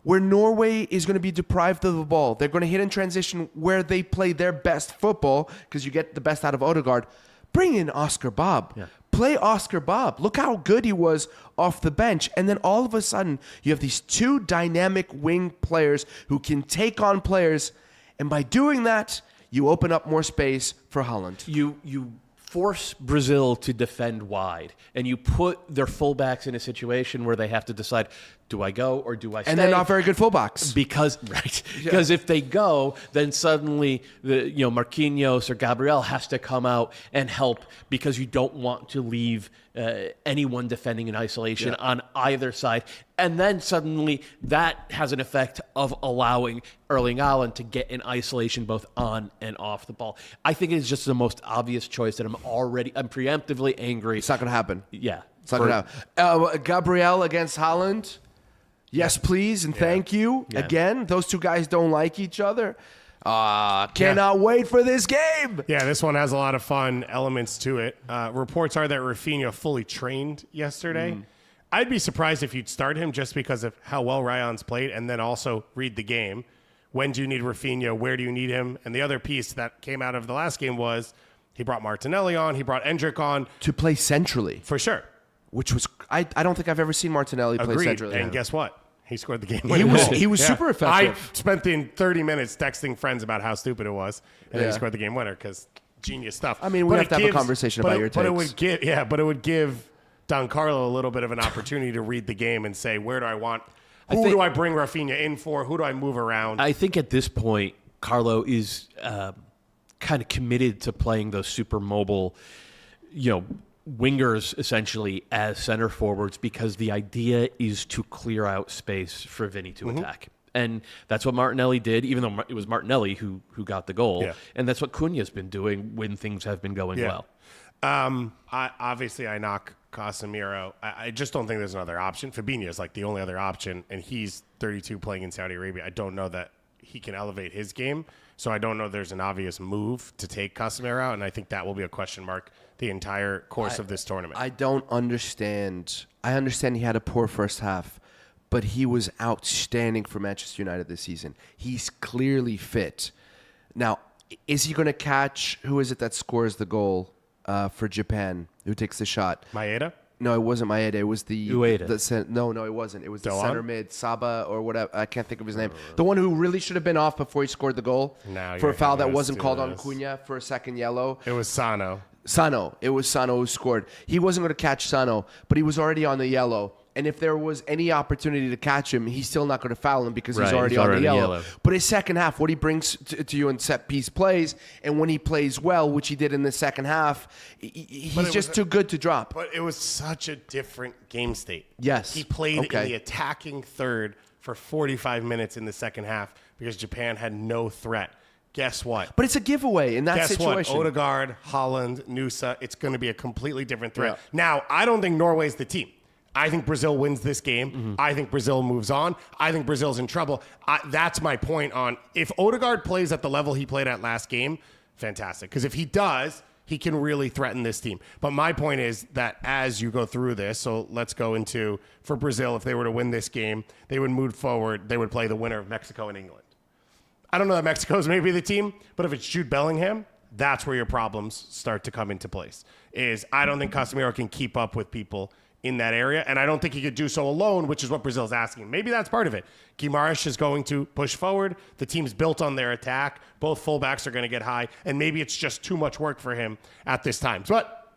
where Norway is going to be deprived of the ball, they're going to hit in transition where they play their best football, because you get the best out of Odegaard. Bring in Oscar Bob. Yeah. Play Oscar Bob. Look how good he was off the bench. And then all of a sudden, you have these two dynamic wing players who can take on players. And by doing that, you open up more space for Holland. You force Brazil to defend wide, and you put their fullbacks in a situation where they have to decide, do I go or do I stay? And they're not very good fullbacks. Because if they go, then suddenly Marquinhos or Gabriel has to come out and help, because you don't want to leave anyone defending in isolation on either side. And then suddenly that has an effect of allowing Erling Haaland to get in isolation both on and off the ball. I think it is just the most obvious choice that I'm preemptively angry. It's not going to happen. Yeah. It's not going to happen. Gabriel against Haaland. Yes, please, and thank you. Yeah. Again, those two guys don't like each other. Cannot wait for this game. Yeah, this one has a lot of fun elements to it. Reports are that Rafinha fully trained yesterday. I'd be surprised if you'd start him just because of how well Ryan's played, and then also read the game. When do you need Rafinha? Where do you need him? And the other piece that came out of the last game was he brought Martinelli on. He brought Endrick on. To play centrally. For sure. Which was, I don't think I've ever seen Martinelli play Agreed. centrally. And guess what? He scored the game. He was super effective. I spent the 30 minutes texting friends about how stupid it was, and then he scored the game winner because genius stuff. I mean, we have to have a conversation about your takes. But it would give Don Carlo a little bit of an opportunity to read the game and say, where do I want? Who do I bring Rafinha in for? Who do I move around? I think at this point, Carlo is kind of committed to playing those super mobile, wingers essentially as center forwards, because the idea is to clear out space for Vinny to attack. And that's what Martinelli did, even though it was Martinelli who got the goal. Yeah. And that's what Cunha's been doing when things have been going well. I knock Casemiro. I just don't think there's another option. Fabinho is like the only other option, and he's 32 playing in Saudi Arabia. I don't know that he can elevate his game, so I don't know there's an obvious move to take Casemiro out, and I think that will be a question mark the entire course of this tournament. I don't understand. I understand he had a poor first half, but he was outstanding for Manchester United this season. He's clearly fit. Now, is he going to catch, who is it that scores the goal for Japan, who takes the shot? Maeda? No, it wasn't Maeda. It was the Ueda. No, it wasn't. It was the Doan? center mid, Saba or whatever. I can't think of his name. The one who really should have been off before he scored the goal for a foul that wasn't called on Cunha for a second yellow. It was Sano. It was Sano who scored. He wasn't going to catch Sano, but he was already on the yellow. And if there was any opportunity to catch him, he's still not going to foul him because he's already on the yellow. But his second half, what he brings to you in set piece plays, and when he plays well, which he did in the second half, he's just too good to drop. But it was such a different game state. Yes. He played in the attacking third for 45 minutes in the second half because Japan had no threat. Guess what? But it's a giveaway in that situation. Guess what? Odegaard, Haaland, Nusa, it's going to be a completely different threat. Yeah. Now, I don't think Norway's the team. I think Brazil wins this game. I think Brazil moves on. I think Brazil's in trouble. That's my point on if Odegaard plays at the level he played at last game, fantastic. Because if he does, he can really threaten this team. But my point is that as you go through this, so let's go into, for Brazil, if they were to win this game, they would move forward. They would play the winner of Mexico and England. I don't know that Mexico's maybe the team, but if it's Jude Bellingham, that's where your problems start to come into place. I don't think Casemiro can keep up with people in that area, and I don't think he could do so alone, which is what Brazil's asking. Maybe that's part of it. Guimaraes is going to push forward. The team's built on their attack. Both fullbacks are going to get high, and maybe it's just too much work for him at this time. But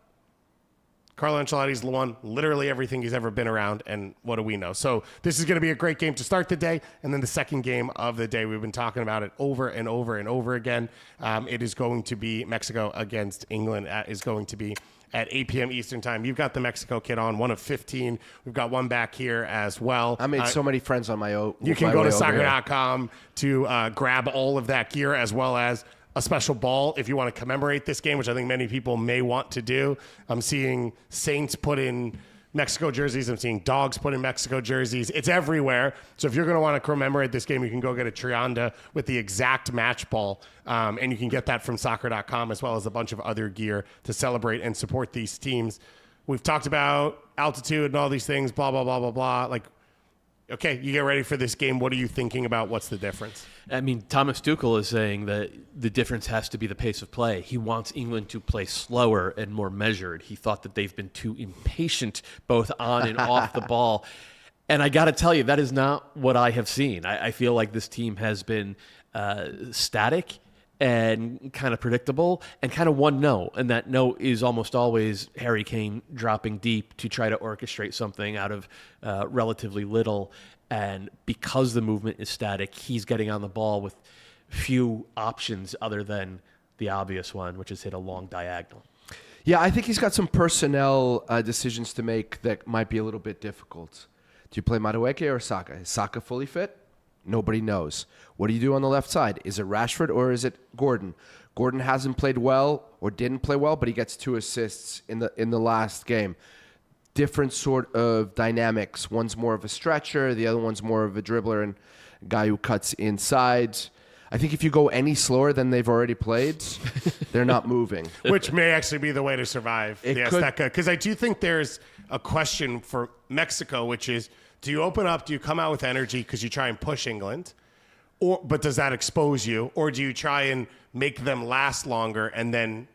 Carlo Ancelotti's won literally everything he's ever been around, and what do we know? So this is going to be a great game to start the day, and then the second game of the day. We've been talking about it over and over and over again. It is going to be Mexico against England. Is going to be at 8 p.m. Eastern time. You've got the Mexico kit on, one of 15. We've got one back here as well. I made so many friends on my own. You can go to soccer.com to grab all of that gear, as well as a special ball if you want to commemorate this game, which I think many people may want to do. I'm seeing Saints put in Mexico jerseys. I'm seeing dogs put in Mexico jerseys. It's everywhere. So if you're going to want to commemorate this game, you can go get a Trianda with the exact match ball. And you can get that from soccer.com, as well as a bunch of other gear to celebrate and support these teams. We've talked about altitude and all these things, blah, blah, blah, blah, blah. Like, okay, you get ready for this game. What are you thinking about? What's the difference? I mean, Thomas Tuchel is saying that the difference has to be the pace of play. He wants England to play slower and more measured. He thought that they've been too impatient both on and off the ball. And I got to tell you, that is not what I have seen. I feel like this team has been static and kind of predictable and kind of one note. And that note is almost always Harry Kane dropping deep to try to orchestrate something out of relatively little. And because the movement is static, he's getting on the ball with few options other than the obvious one, which is hit a long diagonal. Yeah, I think he's got some personnel decisions to make that might be a little bit difficult. Do you play Madueke or Saka? Is Saka fully fit? Nobody knows. What do you do on the left side? Is it Rashford or is it Gordon? Gordon hasn't played well or didn't play well, but he gets 2 assists in the last game. Different sort of dynamics. One's more of a stretcher, the other one's more of a dribbler and a guy who cuts inside. I think if you go any slower than they've already played, they're not moving. Which may actually be the way to survive the Azteca. Because I do think there's a question for Mexico, which is, do you open up, do you come out with energy because you try and push England? But does that expose you? Or do you try and make them last longer and then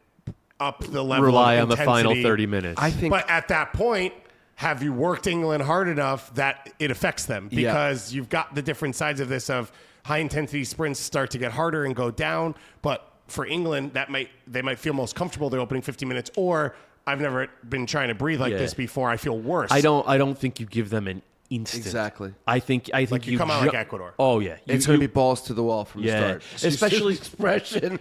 up the level rely of on the final intensity? 30 minutes. I think, but at that point, have you worked England hard enough that it affects them? Because you've got the different sides of this of high intensity sprints start to get harder and go down. But for England, they might feel most comfortable the opening 50 minutes, or I've never been trying to breathe like this before. I feel worse. I don't think you give them an instant. Exactly. I think like you come out like Ecuador. Oh yeah, it's going to be balls to the wall from the start.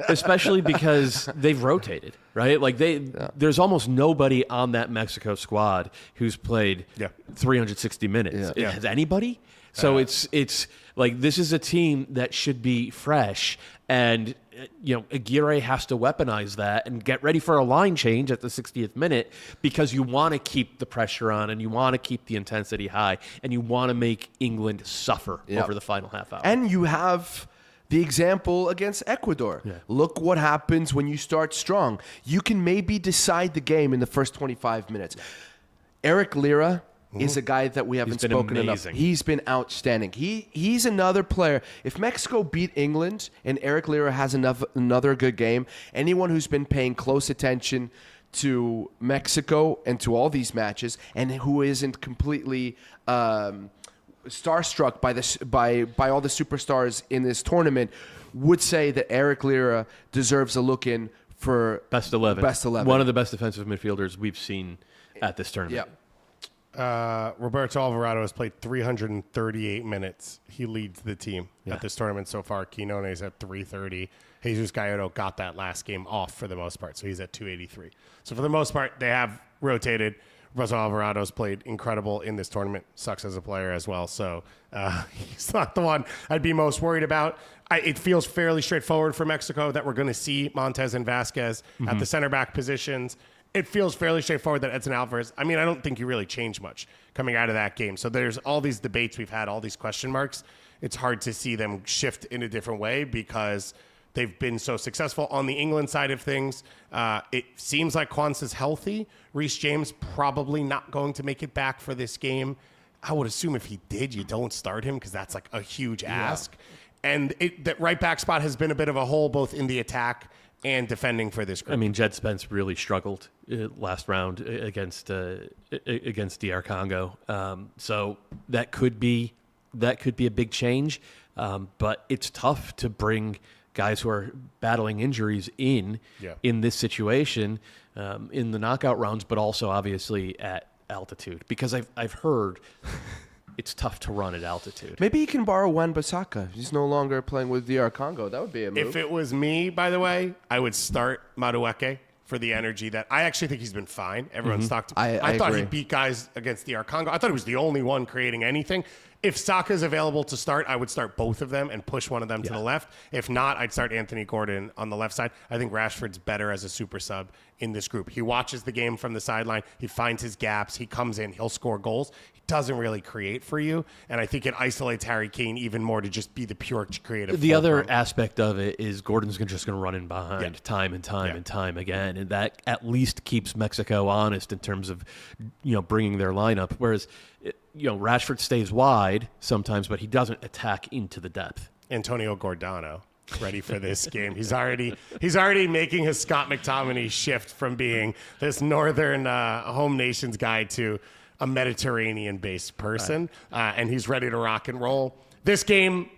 Especially because they've rotated, right? Like there's almost nobody on that Mexico squad who's played 360 minutes. Has anybody? So it's like this is a team that should be fresh, and Aguirre has to weaponize that and get ready for a line change at the 60th minute because you want to keep the pressure on and you want to keep the intensity high and you want to make England suffer over the final half hour. And you have the example against Ecuador. Yeah. Look what happens when you start strong. You can maybe decide the game in the first 25 minutes. Eric Lira is a guy that we haven't spoken enough. He's been outstanding. He's another player. If Mexico beat England and Eric Lira has another good game, anyone who's been paying close attention to Mexico and to all these matches and who isn't completely starstruck by all the superstars in this tournament would say that Eric Lira deserves a look in for best 11. Best 11. One of the best defensive midfielders we've seen at this tournament. Yeah. Roberto Alvarado has played 338 minutes. He leads the team at this tournament so far. Quinones at 330. Jesus Gallardo got that last game off for the most part, so he's at 283. So for the most part, they have rotated. Roberto Alvarado's played incredible in this tournament. Sucks as a player as well, so he's not the one I'd be most worried about. It feels fairly straightforward for Mexico that we're going to see Montez and Vasquez at the center back positions. It feels fairly straightforward that Edson Alvarez, I don't think you really changed much coming out of that game. So there's all these debates we've had, all these question marks. It's hard to see them shift in a different way because they've been so successful. On the England side of things, it seems like Kwanzaa's healthy. Reece James probably not going to make it back for this game. I would assume if he did, you don't start him because that's like a huge ask. And that right back spot has been a bit of a hole both in the attack and defending for this group. Jed Spence really struggled last round against DR Congo. So that could be a big change. But it's tough to bring guys who are battling injuries in this situation in the knockout rounds, but also obviously at altitude, because I've heard it's tough to run at altitude. Maybe he can borrow Wan-Bissaka. He's no longer playing with DR Congo. That would be a move. If it was me, by the way, I would start Madueke for the energy that I actually think he's been fine. Everyone's talked. I thought agree. he beat guys against DR Congo. I thought he was the only one creating anything. If Saka's available to start, I would start both of them and push one of them to the left. If not, I'd start Anthony Gordon on the left side. I think Rashford's better as a super sub in this group. He watches the game from the sideline. He finds his gaps. He comes in. He'll score goals. He doesn't really create for you. And I think it isolates Harry Kane even more to just be the pure creative. The other aspect of it is Gordon's just going to run in behind time and time and time again. And that at least keeps Mexico honest in terms of, bringing their lineup. Whereas, Rashford stays wide sometimes, but he doesn't attack into the depth. Antonio Gordano, ready for this game. He's already making his Scott McTominay shift from being this northern home nations guy to a Mediterranean-based person, and he's ready to rock and roll. This game,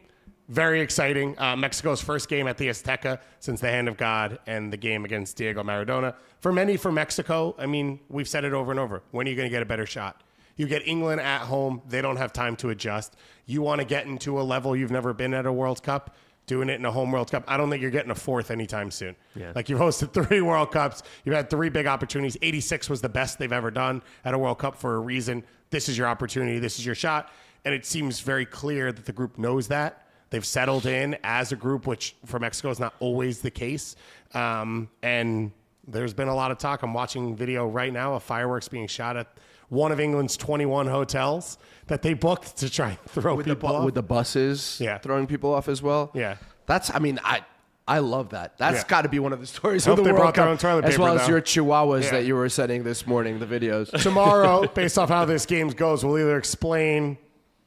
very exciting. Mexico's first game at the Azteca since the Hand of God and the game against Diego Maradona. For Mexico, I mean, we've said it over and over. When are you going to get a better shot? You get England at home. They don't have time to adjust. You want to get into a level you've never been at a World Cup, doing it in a home World Cup. I don't think you're getting a fourth anytime soon. Yeah. Like, you've hosted 3 World Cups. You've had 3 big opportunities. 86 was the best they've ever done at a World Cup for a reason. This is your opportunity. This is your shot. And it seems very clear that the group knows that. They've settled in as a group, which for Mexico is not always the case. And there's been a lot of talk. I'm watching video right now of fireworks being shot at one of England's 21 hotels that they booked to try and throw people off. With the buses throwing people off as well. Yeah. I love that. That's got to be one of the stories Hope of the they World brought their Cup, own toilet as paper, well as though. your chihuahuas that you were sending this morning, the videos. Tomorrow, based off how this game goes, we'll either explain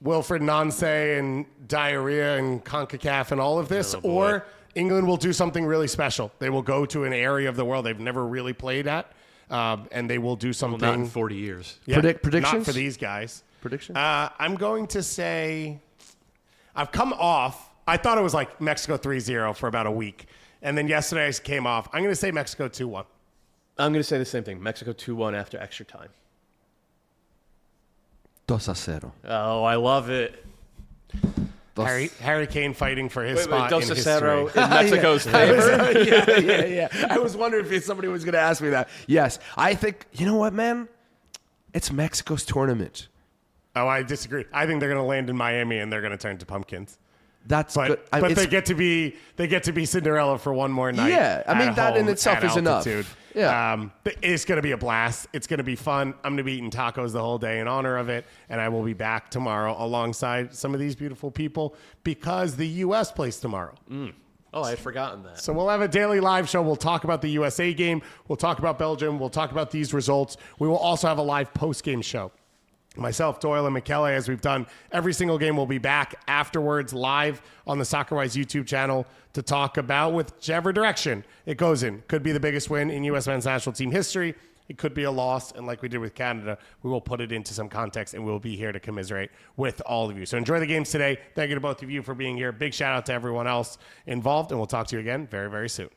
Wilfred Nancy and diarrhea and CONCACAF and all of this, or England will do something really special. They will go to an area of the world they've never really played at, and they will do something. Not in 40 years. Yeah, predictions? Not for these guys. Predictions? I'm going to say I've come off. I thought it was like Mexico 3-0 for about a week. And then yesterday I came off. I'm going to say Mexico 2-1. I'm going to say the same thing. Mexico 2-1 after extra time. 2-0. Oh, I love it. Harry Kane fighting for his spot in history. 2-0 in Mexico's favor. Yeah. I was wondering if somebody was going to ask me that. Yes. I think, you know what, man? It's Mexico's tournament. Oh, I disagree. I think they're going to land in Miami and they're going to turn to pumpkins. That's good. But they get to be Cinderella for one more night. Yeah, I mean, that in itself is enough. Yeah, it's going to be a blast. It's going to be fun. I'm going to be eating tacos the whole day in honor of it, and I will be back tomorrow alongside some of these beautiful people because the U.S. plays tomorrow. Oh, I had forgotten that. So we'll have a daily live show. We'll talk about the USA game. We'll talk about Belgium. We'll talk about these results. We will also have a live post-game show. Myself, Doyle, and Michele, as we've done every single game, will be back afterwards live on the SoccerWise YouTube channel to talk about whichever direction it goes in. Could be the biggest win in U.S. men's national team history. It could be a loss, and like we did with Canada, we will put it into some context, and we'll be here to commiserate with all of you. So enjoy the games today. Thank you to both of you for being here. Big shout out to everyone else involved, and we'll talk to you again very, very soon.